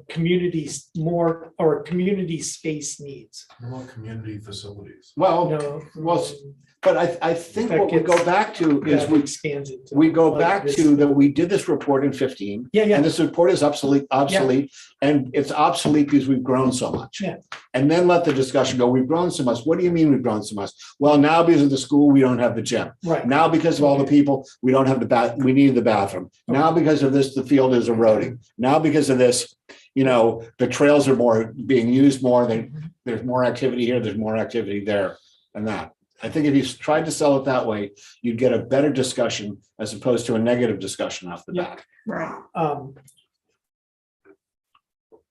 communities more, or community space needs. What about community facilities? Well, No. well, but I think what we go back to is That we expands it. to we go like back this. to that we did this report in 15. Yeah, yeah. And this report is obsolete, and it's obsolete because we've grown so much. Yeah. And then let the discussion go, we've grown so much. What do you mean we've grown so much? Well, now because of the school, we don't have the gym. Right. Now because of all the people, we don't have we need the bathroom. Now because of this, the field is eroding. Now because of this, the trails are being used more, there's more activity here, there's more activity there and that. I think if you tried to sell it that way, you'd get a better discussion as opposed to a negative discussion off the Yeah. bat. Right.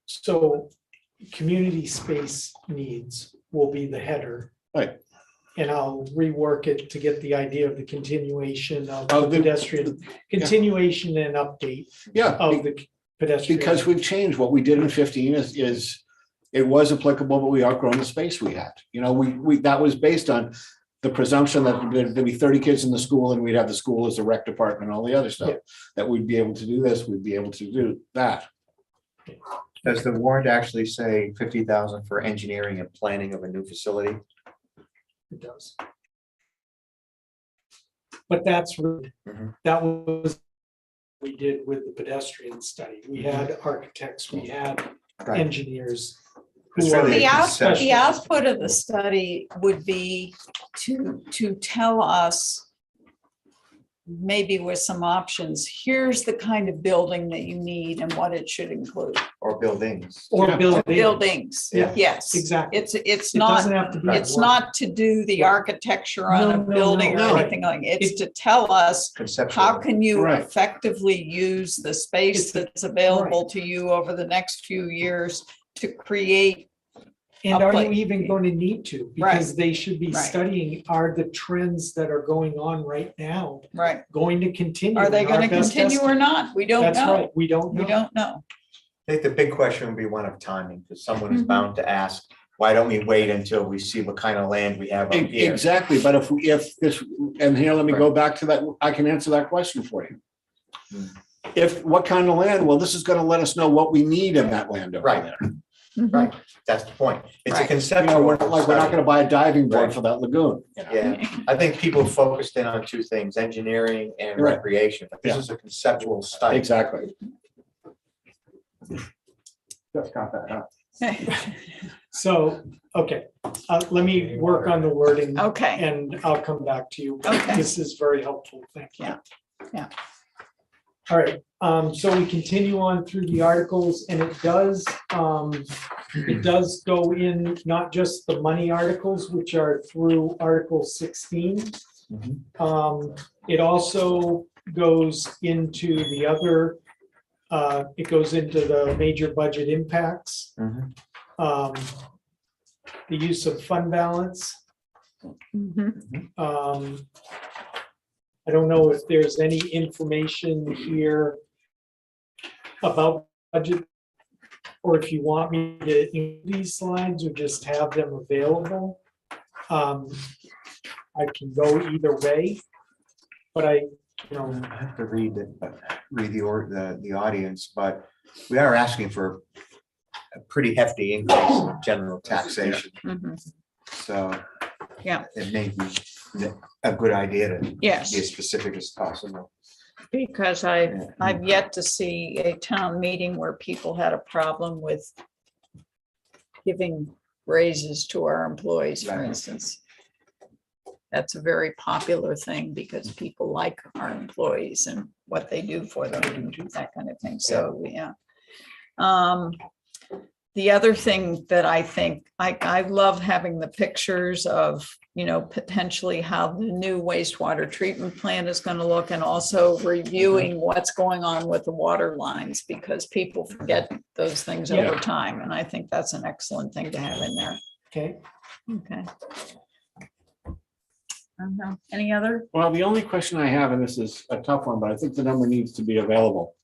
So community space needs will be the header. Right. And I'll rework it to get the idea of the continuation of Of the the- pedestrian, continuation and update Yeah, of the pedestrian. because we've changed. What we did in 15 is it was applicable, but we outgrown the space we had. We that was based on the presumption that there'd be 30 kids in the school and we'd have the school as the rec department, all the other stuff. Yeah. That we'd be able to do this, we'd be able to do that. Does the warrant actually say 50,000 for engineering and planning of a new facility? It does. But that's, Mhm. that was what we did with the pedestrian study. We had architects, we had Right. engineers. It's who are- really a The conceptual- output of the study would be to tell us, maybe with some options, here's the kind of building that you need and what it should include. Or buildings. Or Yeah. buildings. Buildings, Yeah. yes. Exactly. It's It not, doesn't have to be. it's not to do the architecture on a No, no, building or no. anything like, it's to tell us Conceptual. how can you Right. effectively use the space It's a- that's available to you over the next few years to create. And are you Uplight. even going to need to? Right. Because they should be Right. studying, are the trends that are going on right now Right. going to continue? Are they in our going to best continue or estimate? not? We don't That's know. right. We don't We know. don't know. I think the big question would be one of timing, because someone is Mhm. bound to ask, why don't we wait until we see what kind of land we have up here? Exactly, but if this, and here, let me go back to that, I can answer that question for you. Hmm. What kind of land? Well, this is gonna let us know what we need in that land over Right. there. Right, that's the point. It's a Right. conceptual. We're not study. gonna buy a diving board Right. for that lagoon. Yeah, I think people focused in on two things, engineering and Right. recreation, but this Yeah. is a conceptual study. Exactly. Just got that, huh? So, okay, let me work on the wording Okay, and I'll come back to you. Okay. This is very helpful. Thank you. Yeah, yeah. All right, so we continue on through the articles and it does go in, not just the money articles, which are through Article 16. Mhm. It also goes into the other, it goes into the major budget impacts. Mhm. The use of fund balance. Mhm. I don't know if there's any information here about budget, or if you want me to include these slides or just have them available. I can go either way, but I have to read the audience, but we are asking for a pretty hefty increase in general taxation, Mhm. so. Yeah. It may be a good idea to be Yes, as specific as possible. Because I've yet to see a town meeting where people had a problem with giving raises to our employees, for Right. instance. That's a very popular thing because people like our employees and what they do for them and that kind of thing. So, yeah. The other thing that I think, I love having the pictures of, you know, potentially how the new wastewater treatment plant is going to look, and also reviewing what's going on with the water lines, because people forget those things over time. And I think that's an excellent thing to have in there. Okay, Okay. Any other? Well, the only question I have, and this is a tough one, but I think the number needs to be available.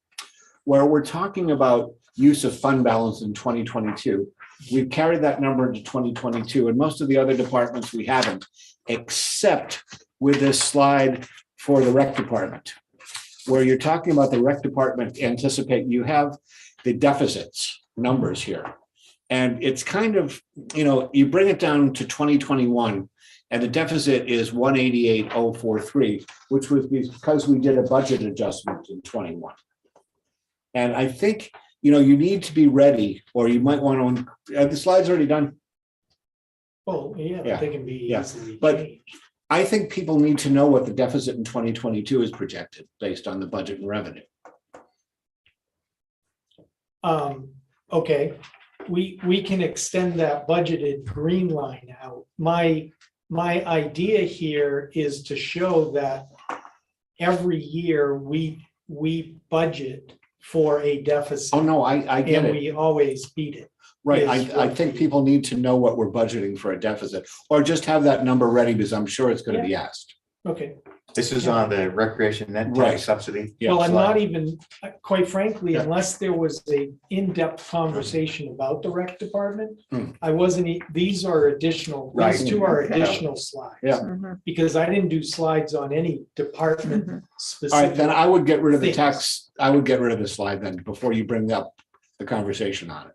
Where we're talking about use of fund balance in 2022, we've carried that number into 2022, and most of the other departments we haven't, except with this slide for the rec department, where you're talking about the rec department anticipate, you have the deficits numbers here. And it's kind of, you know, you bring it down to 2021, and the deficit is 188,043, which was because we did a budget adjustment in 21. And I think, you know, you need to be ready, or you might want to, the slide's already done. well, yeah, Yeah, they can be yeah, easily but- changed. I think people need to know what the deficit in 2022 is projected based on the budget and revenue. Okay, we can extend that budgeted green line out. My idea here is to show that every year we budget for a deficit. Oh, no, I get And it. we always beat it. Right, is I what think the- people need to know what we're budgeting for a deficit, or just have that number ready, because I'm sure it's gonna be asked. Okay, This is on the recreation net Right. tax subsidy. Yeah, well, I'm not slide. even, quite frankly, Yeah. unless there was a in-depth conversation about the rec department, Hmm. I wasn't, these are additional, Right. these two are Okay. additional slides. Yeah. Mhm, Because I didn't do slides on any department mhm. All right, specific. then I would get rid of the things. tax, I would get rid of the slide then, before you bring up the conversation on it.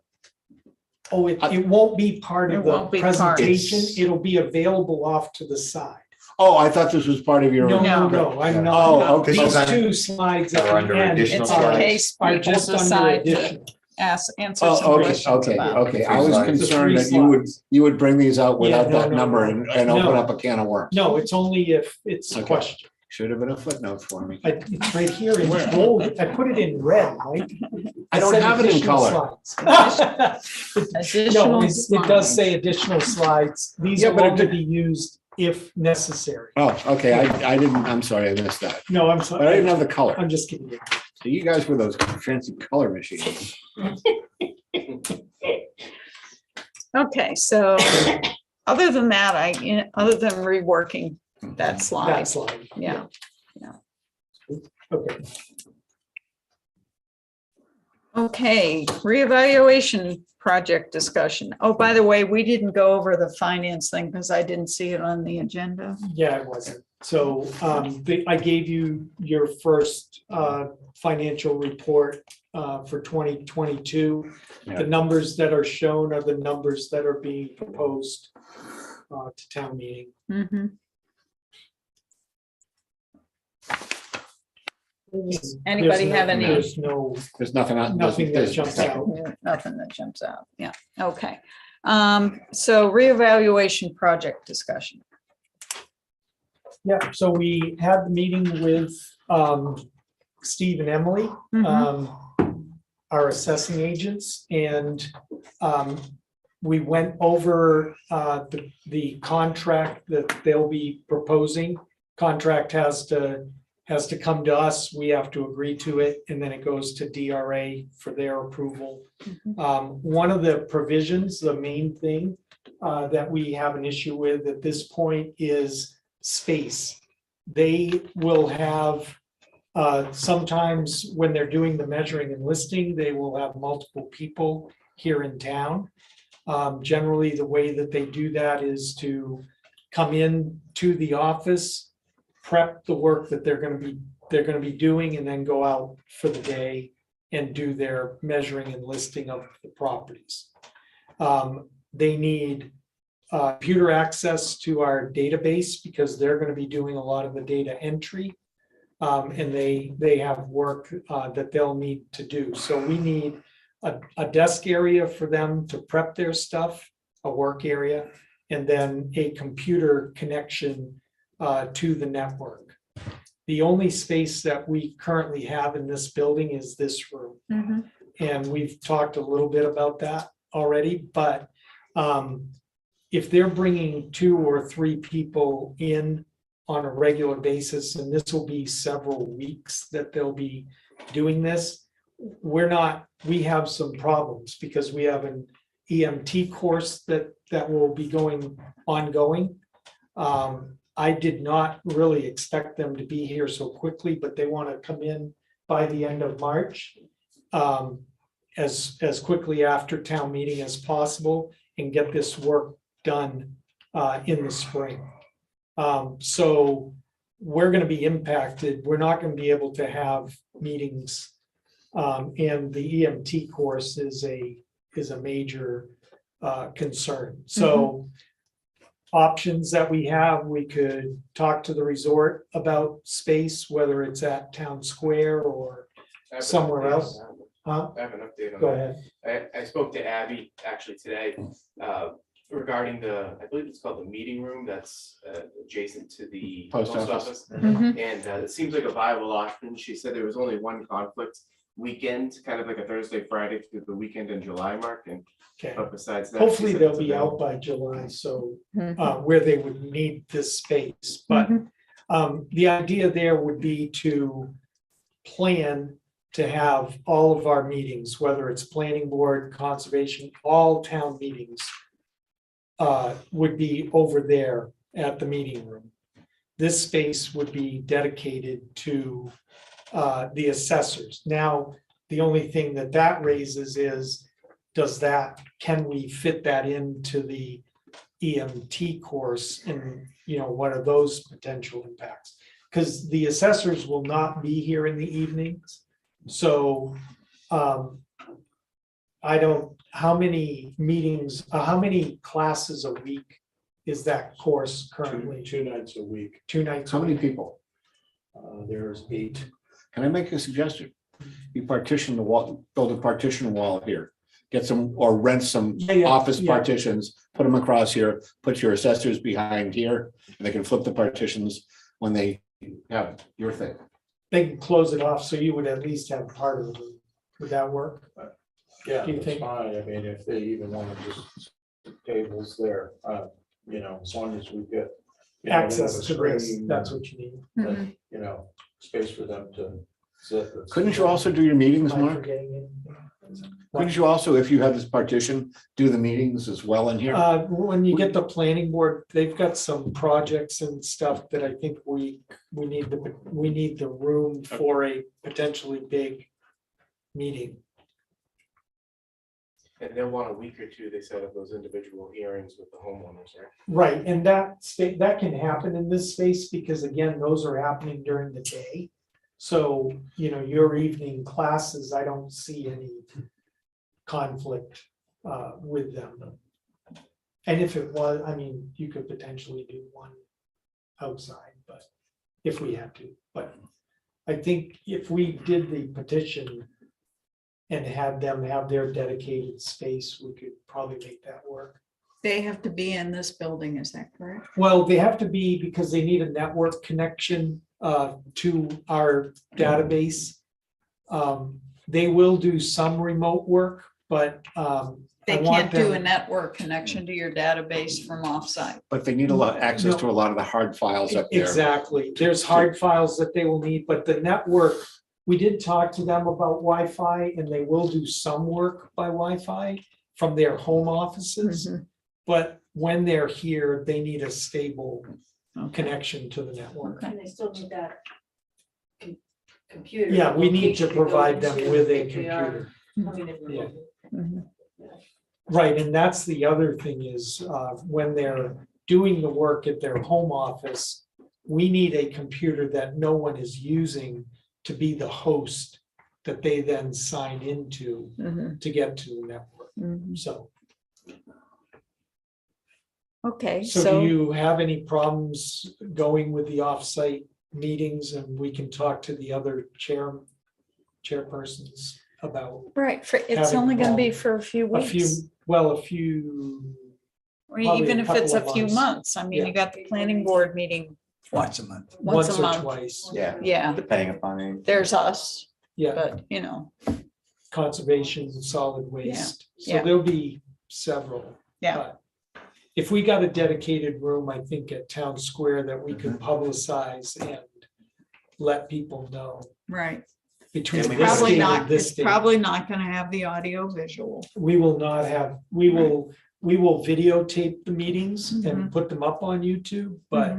Oh, it won't be part It of the won't be part. presentation. It's- It'll be available off to the side. Oh, I thought this was part of your. No, no, No. no, I'm Oh, not. okay. This is These on- two slides at are the under end additional It's in slides. case are people just under decide to additional. answer Oh, some okay, questions okay, about. okay. I was slides. concerned The that three you slides. would bring these out Yeah, without no, that no, number no. and open No. up a can of worms. No, it's only if it's a Okay. question. Should have been a footnote for me. It's right here in bold. I put it in red, Mike. I don't said have it in additional color. slides. Additional No, it does slides. say additional slides. These Yeah, will but it only did- be used if necessary. Oh, okay, I didn't, I'm sorry, I missed that. No, I'm But I didn't sorry. have the color. I'm just kidding. So you guys were those fancy color machines. Okay, so other than that, other than reworking that slide, That slide. yeah. Okay. Okay, reevaluation project discussion. Oh, by the way, we didn't go over the finance thing because I didn't see it on the agenda. Yeah, it wasn't. So I gave you your first financial report for 2022. Yeah. The numbers that are shown are the numbers that are being proposed to town meeting. Mhm. Anybody have any? There's no, There's nothing out. nothing that there's- jumps out. Nothing that jumps out. Yeah, okay. So reevaluation project discussion. Yeah, so we had the meeting with Steve and Emily, our assessing agents, and we went over the contract that they'll be proposing. Contract has to come to us, we have to agree to it, and then it goes to DRA for their approval. One of the provisions, the main thing that we have an issue with at this point is space. They will have, sometimes when they're doing the measuring and listing, they will have multiple people here in town. Generally, the way that they do that is to come in to the office, prep the work that they're gonna be doing, and then go out for the day and do their measuring and listing of the properties. They need computer access to our database because they're gonna be doing a lot of the data entry. And they have work that they'll need to do. So we need a desk area for them to prep their stuff, a work area, and then a computer connection to the network. The only space that we currently have in this building is this room. And we've talked a little bit about that already, but if they're bringing 2 or 3 people in on a regular basis, and this will be several weeks that they'll be doing this, we have some problems because we have an EMT course that will be going ongoing. I did not really expect them to be here so quickly, but they want to come in by the end of March, as quickly after town meeting as possible, and get this work done in the spring. So we're going to be impacted. We're not going to be able to have meetings. And the EMT course is a major concern. So options that we have, we could talk to the resort about space, whether it's at Town Square or I have an somewhere update on else. that. Huh? I have an update on Go that. ahead. I spoke to Abby actually today regarding I believe it's called the meeting room that's adjacent to the Post post office. office. And it seems like a viable option. She said there was only one conflict weekend, kind of like a Thursday, Friday through the weekend in July, Mark. And Okay. but besides that, Hopefully she said they'll it's be available. out by July, so where they would need this space. But the idea there would be to plan to have all of our meetings, whether it's planning board, conservation, all town meetings would be over there at the meeting room. This space would be dedicated to the assessors. Now, the only thing that raises is, can we fit that into the EMT course, and what are those potential impacts? Because the assessors will not be here in the evenings. So how many meetings, how many classes a week is that course currently? 2 nights a week. 2 nights. How a many week? people? There's 8. Can I make a suggestion? You partition the wall, build a partition wall here, get some, or rent some Yeah, office yeah. partitions, put them across here, put your assessors behind here, and they can flip the partitions when they have your thing. They can close it off, so you would at least have part of it. Would that work? Yeah, Do you that's think- fine. I mean, if they even want to just tables there, as long as we get Access to this, screen, that's what you need. and, space for them to sit. Couldn't you also do your meetings, Am I Mark? forgetting anything? Couldn't you also, if you have this partition, do the meetings as well in here? When you get the planning board, they've got some projects and stuff that I think we need the room for a potentially big meeting. And they'll want a week or two, they said, of those individual hearings with the homeowners, right? Right, and that can happen in this space because again, those are happening during the day. So, your evening classes, I don't see any conflict with them. And if it was, you could potentially do one outside, but if we had to, but I think if we did the petition and had them have their dedicated space, we could probably make that work. They have to be in this building, is that correct? Well, they have to be because they need a network connection to our database. They will do some remote work, but They I want can't do a them- network connection to your database from offsite. But they need a lot, access to a lot of the hard files up there. Exactly. There's hard files that they will need, but the network, we did talk to them about Wi-Fi and they will do some work by Wi-Fi from their home offices. But when they're here, they need a stable connection to the network. Okay. And they still need that computer. Yeah, we need to location go provide them into with a if they are computer. coming in Yeah. remotely. Right, and that's the other thing is, when they're doing the work at their home office, we need a computer that no one is using to be the host that they then sign into to get to the network. So, Okay, so do so you have any problems going with the offsite meetings and we can talk to the other chairpersons about Right, it's Having only gonna be involved for a few a few, weeks. well, a few, Or probably even a if it's couple a of few months. months. I mean, Yeah. you got the planning board meeting Once a month. once once a or month. twice. Yeah, Yeah, depending upon it. there's us, Yeah, but you know, conservation, solid waste. So yeah. there'll be several. Yeah. but If we got a dedicated room, I think at Town Square that we could publicize and let people know right. between And we this Probably date not, and this it's date. probably not gonna have the audio visual. We will not have, we will videotape the meetings and put them up on YouTube, but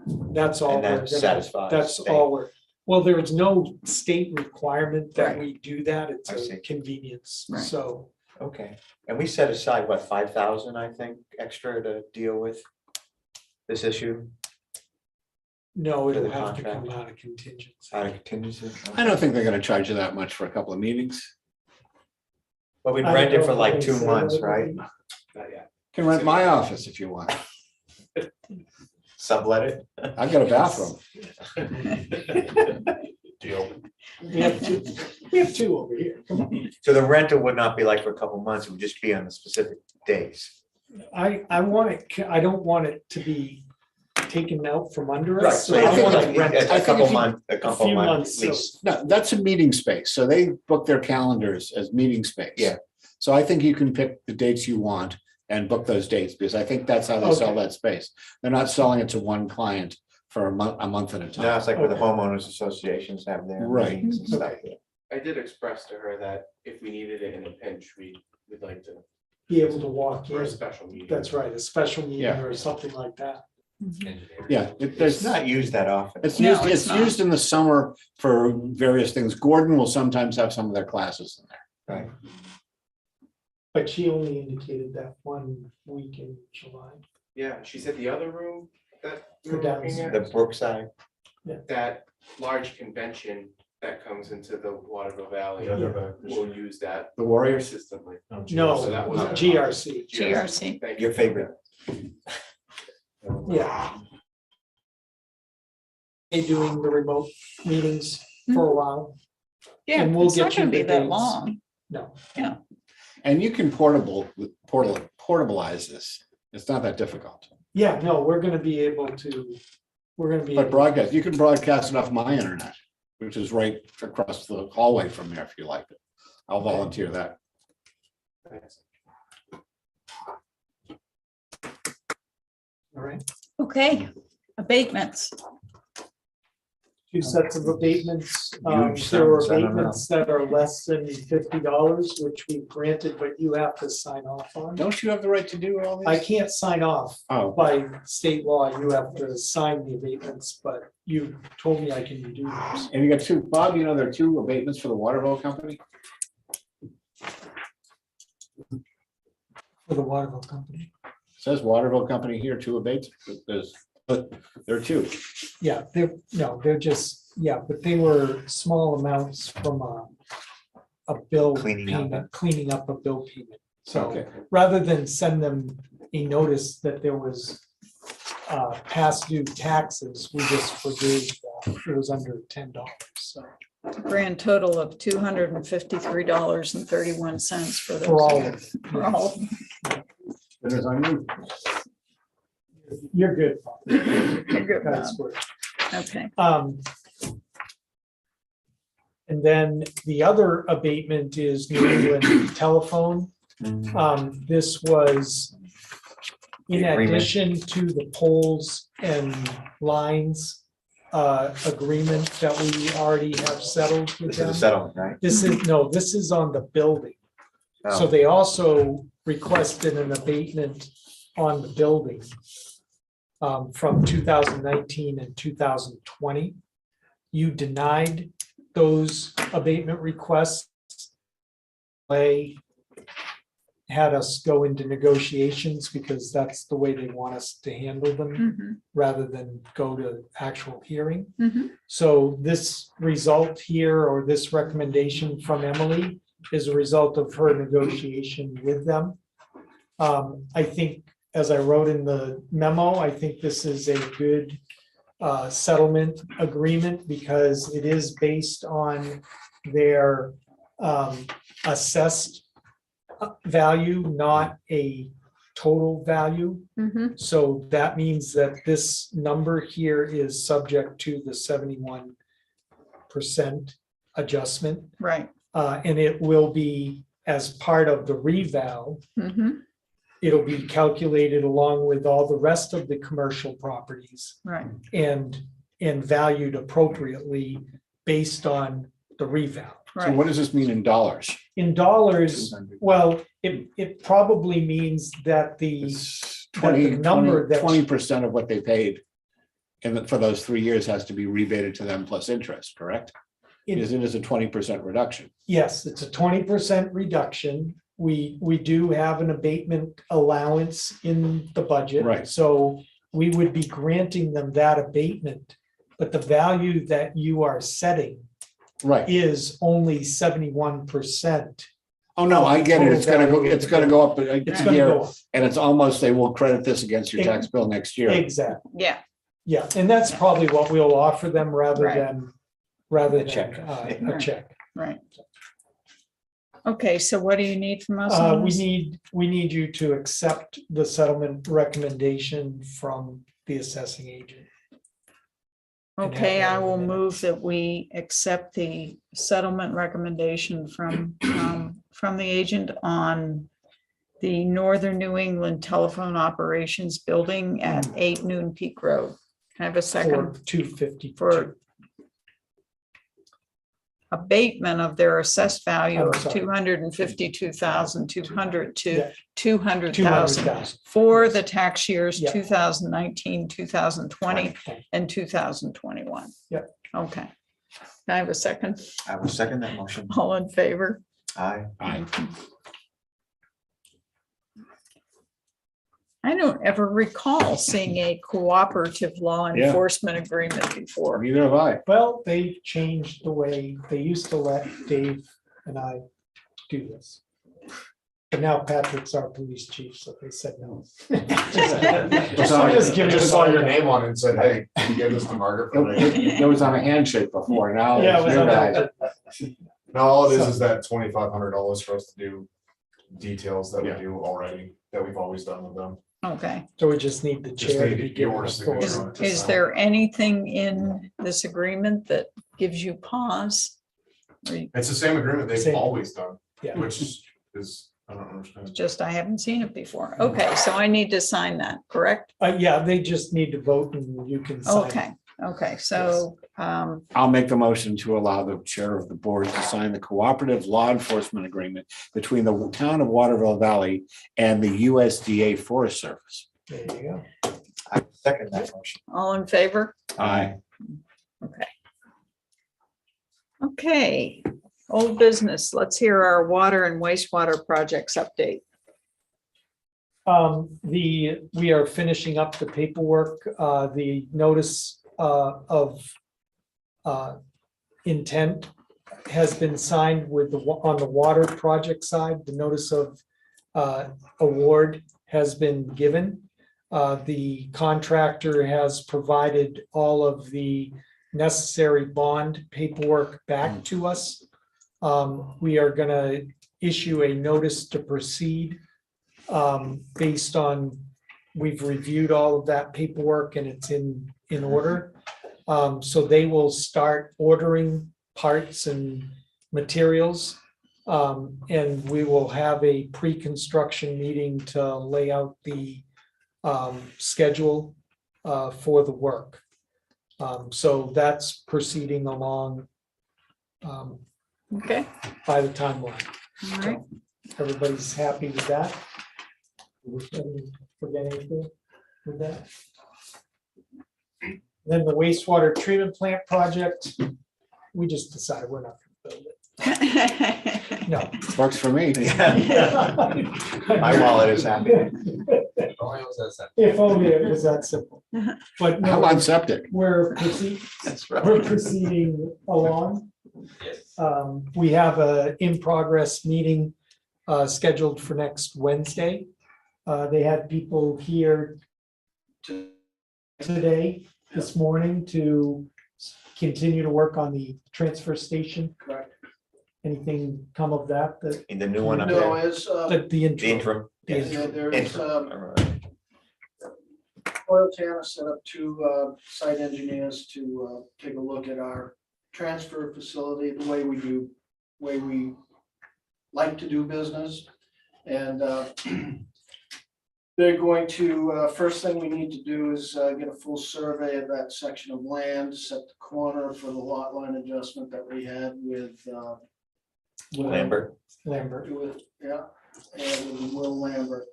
Mhm. that's all. And that we're gonna- satisfies That's state. all we're, well, there is no state requirement that Right. we do that. It's I a see. convenience, Right. so. Okay, and we set aside, what, 5,000, I think, extra to deal with this issue No, For it'll the have to come contract. out of contingency. out of contingency? I don't think they're gonna charge you that much for a couple of meetings. But we'd I rent don't it for know like if they 2 say months, that. right? Not yet. Can rent my office if you want. Sublet it? I've got a bathroom. Deal. We have two over here. Come on. So the rental would not be like for a couple months, it would just be on the specific days. I want it, I don't want it to be taken out from under Right, us. so So I I think want like to rent it. I a think couple if you- months, a couple few months months, at least. No, that's a meeting space. So they book their calendars as meeting space. Yeah. So I think you can pick the dates you want and book those dates because I think that's how they sell Okay. that space. They're not selling it to one client for a month at a Now time. it's like where the Okay. homeowners associations have their Right. meetings and stuff. Okay. I did express to her that if we needed it in a pinch, we'd like to, Be able to walk for a in. special meeting. That's right, a special meeting Yeah. or something like that. Engineer. Yeah, It's there's not used that often. It's No, used, it's it's not. used in the summer for various things. Gordon will sometimes have some of their classes in there. Right. But she only indicated that 1 week in July. Yeah, she said the other room that we The were downs- looking The at, Brookside. that large convention that comes into the Waterville Valley. We'll use that The Warriors. consistently. No, So that was- GRC, GRC. Thank you. Your favorite. yeah. They doing the remote meetings for a while? Yeah, And we'll it's not get you gonna be the that dates. long. No, And you can portabilize this. It's not that difficult. yeah, no, we're gonna be able to, we're gonna be. But able- broadcast, you can broadcast it off my internet, which is right across the hallway from there if you like it. I'll volunteer that. Thanks. All right, Okay, abatements. 2 sets of abatements. Huge There were sums, I don't know. abatements that are less than $50, which we granted, but you have to sign off on. Don't you have the right to do all I this? can't sign off. Oh, By state law, you have to sign the abatements, but you told me I can do those. and you got two, Bob, you know, there are 2 abatements for the Waterville Company? For the Waterville Company. Says Waterville Company here, 2 abates. But there are 2. Yeah, they're just, yeah, but they were small amounts from a bill Cleaning up. payment, cleaning up a bill payment. So Okay. rather than send them a notice that there was past due taxes, we just forgave that. It was under $10, so. Grand total of $253.31 for those. For all of it. For all. It is on you. You're good. You're good, Bob. That's good. Okay, And then the other abatement is New England Telephone. This was in The agreement. addition to the poles and lines agreement that we already have settled with This is a them. settlement, right? This is, no, this is on the building. So Oh, they also requested an abatement on the building from 2019 and 2020. You denied those abatement requests. They had us go into negotiations because that's the way they want us to handle them Mhm, rather than go to actual hearing. mhm. So this result here, or this recommendation from Emily, is a result of her negotiation with them. I think, as I wrote in the memo, I think this is a good settlement agreement because it is based on their assessed value, not a total value. Mhm. So that means that this number here is subject to the 71% adjustment. Right. And it will be as part of the reval. Mhm. It'll be calculated along with all the rest of the commercial properties Right. and valued appropriately based on the reval. So Right. what does this mean in dollars? In dollars, well, it probably means that the It's That the number that- 20% of what they paid. And for those 3 years has to be rebated to them plus interest, correct? It- Because it is a 20% reduction. yes, it's a 20% reduction. We do have an abatement allowance in the budget. Right. So we would be granting them that abatement, but the value that you are setting Right. is only 71%. Oh, no, I get it. It's gonna go, Total it's gonna go up It's a gonna year, go up. and it's almost, they will credit this against your tax bill next year. Exactly. Yeah. Yeah, and that's probably what we'll offer them rather Right. than, rather A than check. a check. Right. Okay, so what do you need from us? on We this? need you to accept the settlement recommendation from the assessing agent. and have Okay, that I in the will minutes. move that we accept the settlement recommendation from the agent on the Northern New England Telephone Operations Building at 8 Noon Peak Road. Can I have a For second 250. for abatement of their assessed value I'm of sorry. 252,200 to Yeah. 200,000 200,000. for the tax years Yeah. 2019, 2020, Right. and 2021. Yep. Okay. Can I have a second? I will second that motion. All in favor? Aye. Aye. I don't ever recall seeing a cooperative law Yeah. enforcement agreement before. Neither have I. Well, they've changed the way, they used to let Dave and I do this. But now Patrick's our police chief, so they said no. Just give Just us saw your all- name on it and said, hey, can you give this to Margaret for me? It was on a handshake before, now. Yeah, it it's was your on guy. that. No, all it is that $2,500 for us to do details that we Yeah. do already, that we've always done with them. Okay. So we just need the Just chair to need be given your authority. signature on it to Is sign. there anything in this agreement that gives you pause? Or you- It's the same agreement they've Same. always done, Yeah. which is, I don't understand. Just I haven't seen it before. Okay, so I need to sign that, correct? Yeah, they just need to vote and you can sign. Okay, okay, so, I'll make the motion to allow the chair of the board to sign the cooperative law enforcement agreement between the town of Waterville Valley and the USDA Forest Service. There you go. I second that motion. all in favor? Aye. Okay, old business. Let's hear our water and wastewater projects update. We are finishing up the paperwork, the notice of intent has been signed with on the water project side. The notice of award has been given. The contractor has provided all of the necessary bond paperwork back to us. We are gonna issue a notice to proceed based on, we've reviewed all of that paperwork and it's in order. So they will start ordering parts and materials. And we will have a pre-construction meeting to lay out the schedule for the work. So that's proceeding along Okay, by the timeline. all right. Everybody's happy with that? Forget anything with that? Then the wastewater treatment plant project, we just decided we're not gonna build it. No. Works for me. My wallet is happy. Only was that simple. If only it was that simple. But How no, on septic? we're That's right. proceeding along. Yes. We have a in-progress meeting scheduled for next Wednesday. They had people here today this morning to continue to work on the transfer station. Correct. Anything come of that, that, In the new one up No, there, it's, the the interim? interim. The Yes. interim. there's, Interim. Oil Tanner set up two site engineers to take a look at our transfer facility, the way we like to do business. And they're going to, first thing we need to do is get a full survey of that section of land, set the corner for the lot line adjustment that we had with Lambert. Lambert. yeah, and with Will Lambert.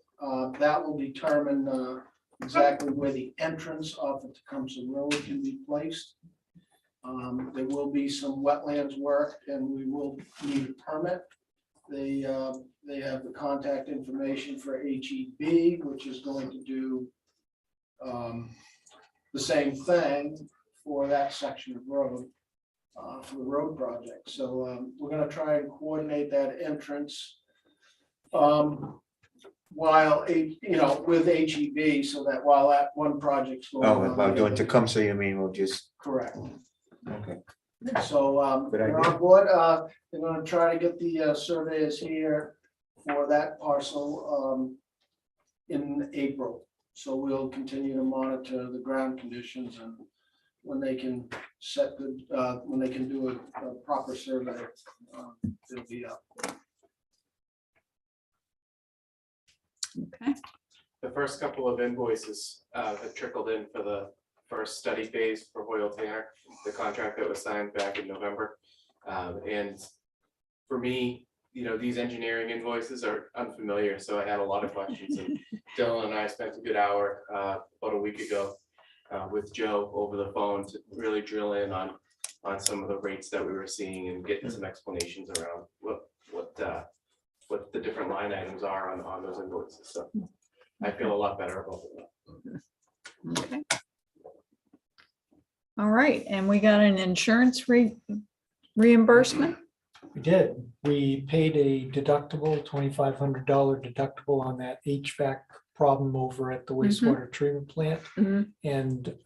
That will determine exactly where the entrance off of Tecumseh Road can be placed. There will be some wetlands work and we will need a permit. They have the contact information for HEB, which is going to do the same thing for that section of road, for the road project. So we're gonna try and coordinate that entrance while, with HEB, so that while that one project's going Oh, on. about the doing other- Tecumseh, you mean, we'll just, Correct. okay. So Good they're idea. on board. They're gonna try to get the surveyors here for that parcel in April. So we'll continue to monitor the ground conditions and when they can set good, when they can do a proper survey, it'll be up. Okay, The first couple of invoices have trickled in for the first study phase for Hoyle Tanner, the contract that was signed back in November. And for me, these engineering invoices are unfamiliar, so I had a lot of questions. And Dylan and I spent a good hour about a week ago with Joe over the phone to really drill in on some of the rates that we were seeing and getting some explanations around what the different line items are on those invoices. So I feel a lot better about it. okay. All right, and we got an insurance reimbursement? We did. We paid a deductible, $2,500 deductible on that HVAC problem over at the wastewater treatment plant. Mhm. And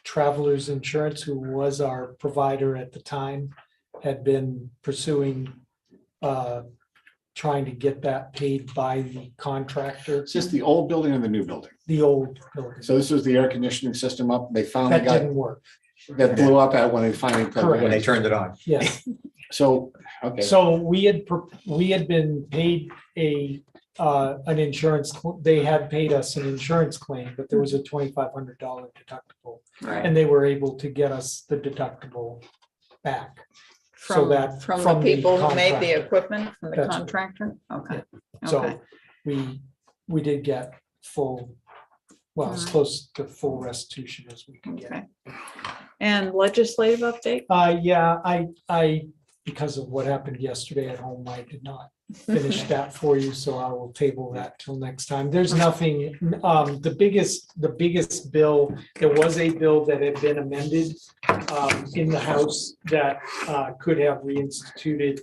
Travelers Insurance, who was our provider at the time, had been pursuing, trying to get that paid by the contractor, It's just the old building and the new building. the old building. So this was the air conditioning system up. They finally That got, didn't work. that blew up at when they finally. put it Correct. When they in. turned it on. Yes. So, okay. So we had been paid an insurance, they had paid us an insurance claim, but there was a $2,500 deductible. Right. And they were able to get us the deductible back. So From, that from the from the people who made the contractor. equipment, from the That's right. contractor? Okay. Okay. So we did get full, well, as Alright. close to full restitution as we can get. Okay. And legislative update? Yeah, I, because of what happened yesterday at home, I did not finish that for you, so I will table that till next time. There's nothing, the biggest bill, there was a bill that had been amended in the House that could have reinstituted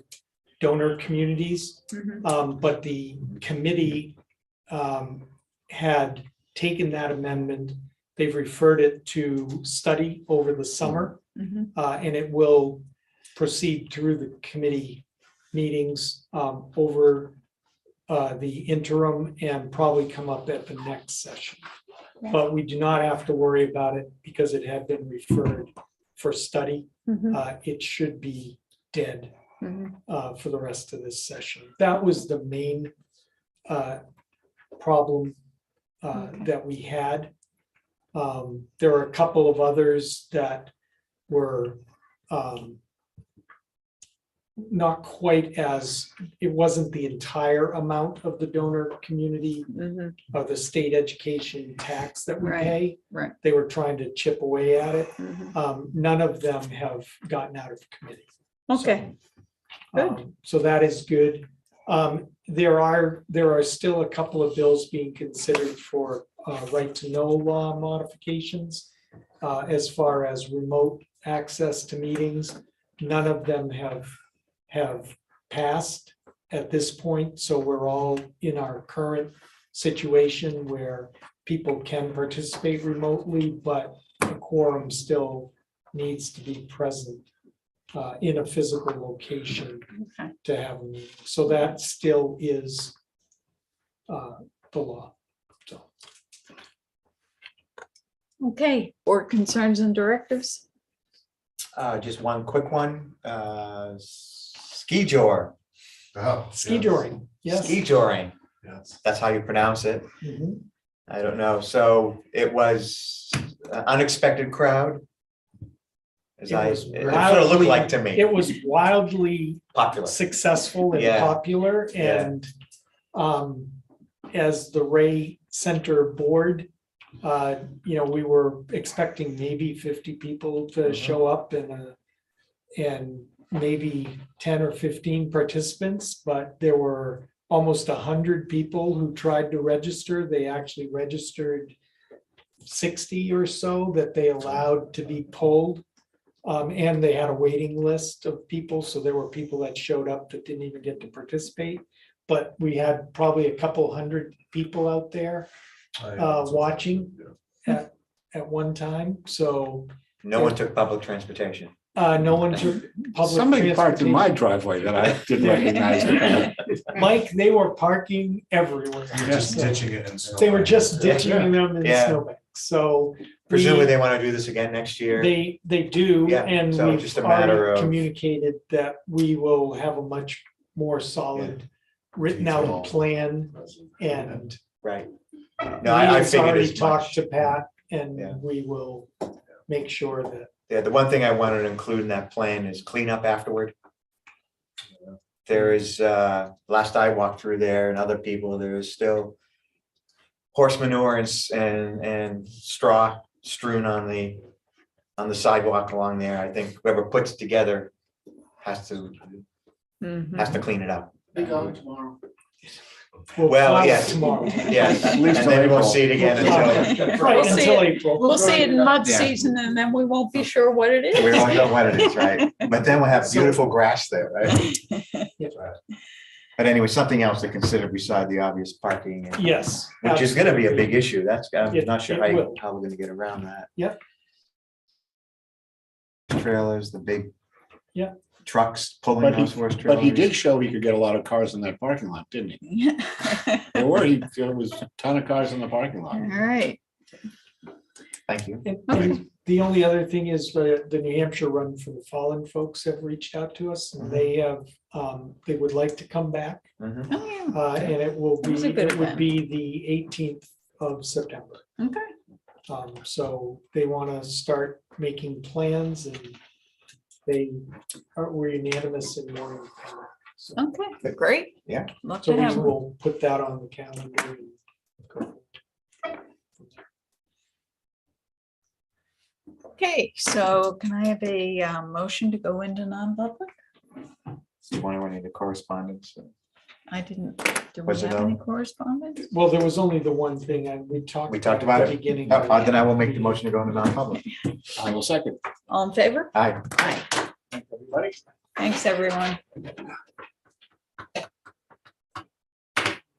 donor communities. Mhm. But the committee had taken that amendment, they've referred it to study over the summer, Mhm. and it will proceed through the committee meetings over the interim and probably come up at the next session. But we do not have to worry about it because it had been referred for study. Mhm. It should be dead Mhm. for the rest of this session. That was the main problem Okay. that we had. There are a couple of others that were not quite as, it wasn't the entire amount of the donor community Mhm. of the state education tax that we Right, pay. right. They were trying to chip away at it. Mhm. None of them have gotten out of committee. Okay, good. So that is good. There are still a couple of bills being considered for right to know law modifications. As far as remote access to meetings, none of them have passed at this point. So we're all in our current situation where people can participate remotely, but a quorum still needs to be present in a physical location Okay. to have a meeting. So that still is the law. So, Okay, board concerns and directives. Just one quick one, ski jor, Oh, ski yes, joring, yes. ski joring, yes. that's how you pronounce it. Mhm. I don't know. So it was an unexpected crowd. As It I, was it sort of looked wildly- like to me, It was wildly popular. successful and Yeah. popular, Yeah. and as the Ray Center board, we were expecting maybe 50 people to show up and maybe 10 or 15 participants, but there were almost 100 people who tried to register. They actually registered 60 or so that they allowed to be pulled. And they had a waiting list of people, so there were people that showed up that didn't even get to participate. But we had probably a couple hundred people out there watching at one time, so No one took public transportation. no one took public Somebody parked in my transportation. driveway that I didn't recognize. Mike, they were parking everywhere. Just So ditching it and. They were just ditching Yeah. them in Yeah. snowbanks, so. Presumably they want to do this again next year. They do, Yeah, and so we've just a matter already of- communicated that we will have a much more solid written Detail. out plan, and Right. No, I Leah's figured already as talked much. to Pat, Yeah. and we will make sure that, Yeah, the one thing I wanted to include in that plan is cleanup afterward. There is, last I walked through there and other people, there is still horse manure and straw strewn on the sidewalk along there. I think whoever puts it together has to Mhm. clean it up. Be gone tomorrow. we'll Well, file it yes. tomorrow. Yes, At and least till then we won't April. see it again until, Right, We'll see until it. April. We'll see it in mud Yeah. season and then we won't be sure what it we is. won't know what it is, right? But then we'll have So- beautiful grass there, right? Yeah. But anyway, something else to consider beside the obvious parking, and- Yes. which is gonna be a big absolutely. issue. That's, I'm It- not sure it will. how we're gonna get around that. Yep. Trailers, the big. Yeah. Trucks pulling But those he, horse but trailers. he did show he could get a lot of cars in that parking lot, didn't he? There was a ton of cars in the parking lot. All right. Thank you. And the only other thing is the New Hampshire Run for the Fallen folks have reached out to us, and they have, they would like to come back. Mhm. Oh, yeah. And it will be, That's a good it would event. be the 18th of September. Okay. So they want to start making plans, and were unanimous in wanting to come back. So Okay, great. Yeah. Love so to we have them. will put that on the calendar. and go. Okay, so can I have a motion to go into non-public? Do you want any of the correspondence? I didn't, do we Was it have any on? correspondence? Well, there was only the one thing, and we talked. We talked about at the it. Beginning. Then I will make the motion to go into non-public. I will second. All in favor? Aye. Aye. Everybody. Thanks, everyone.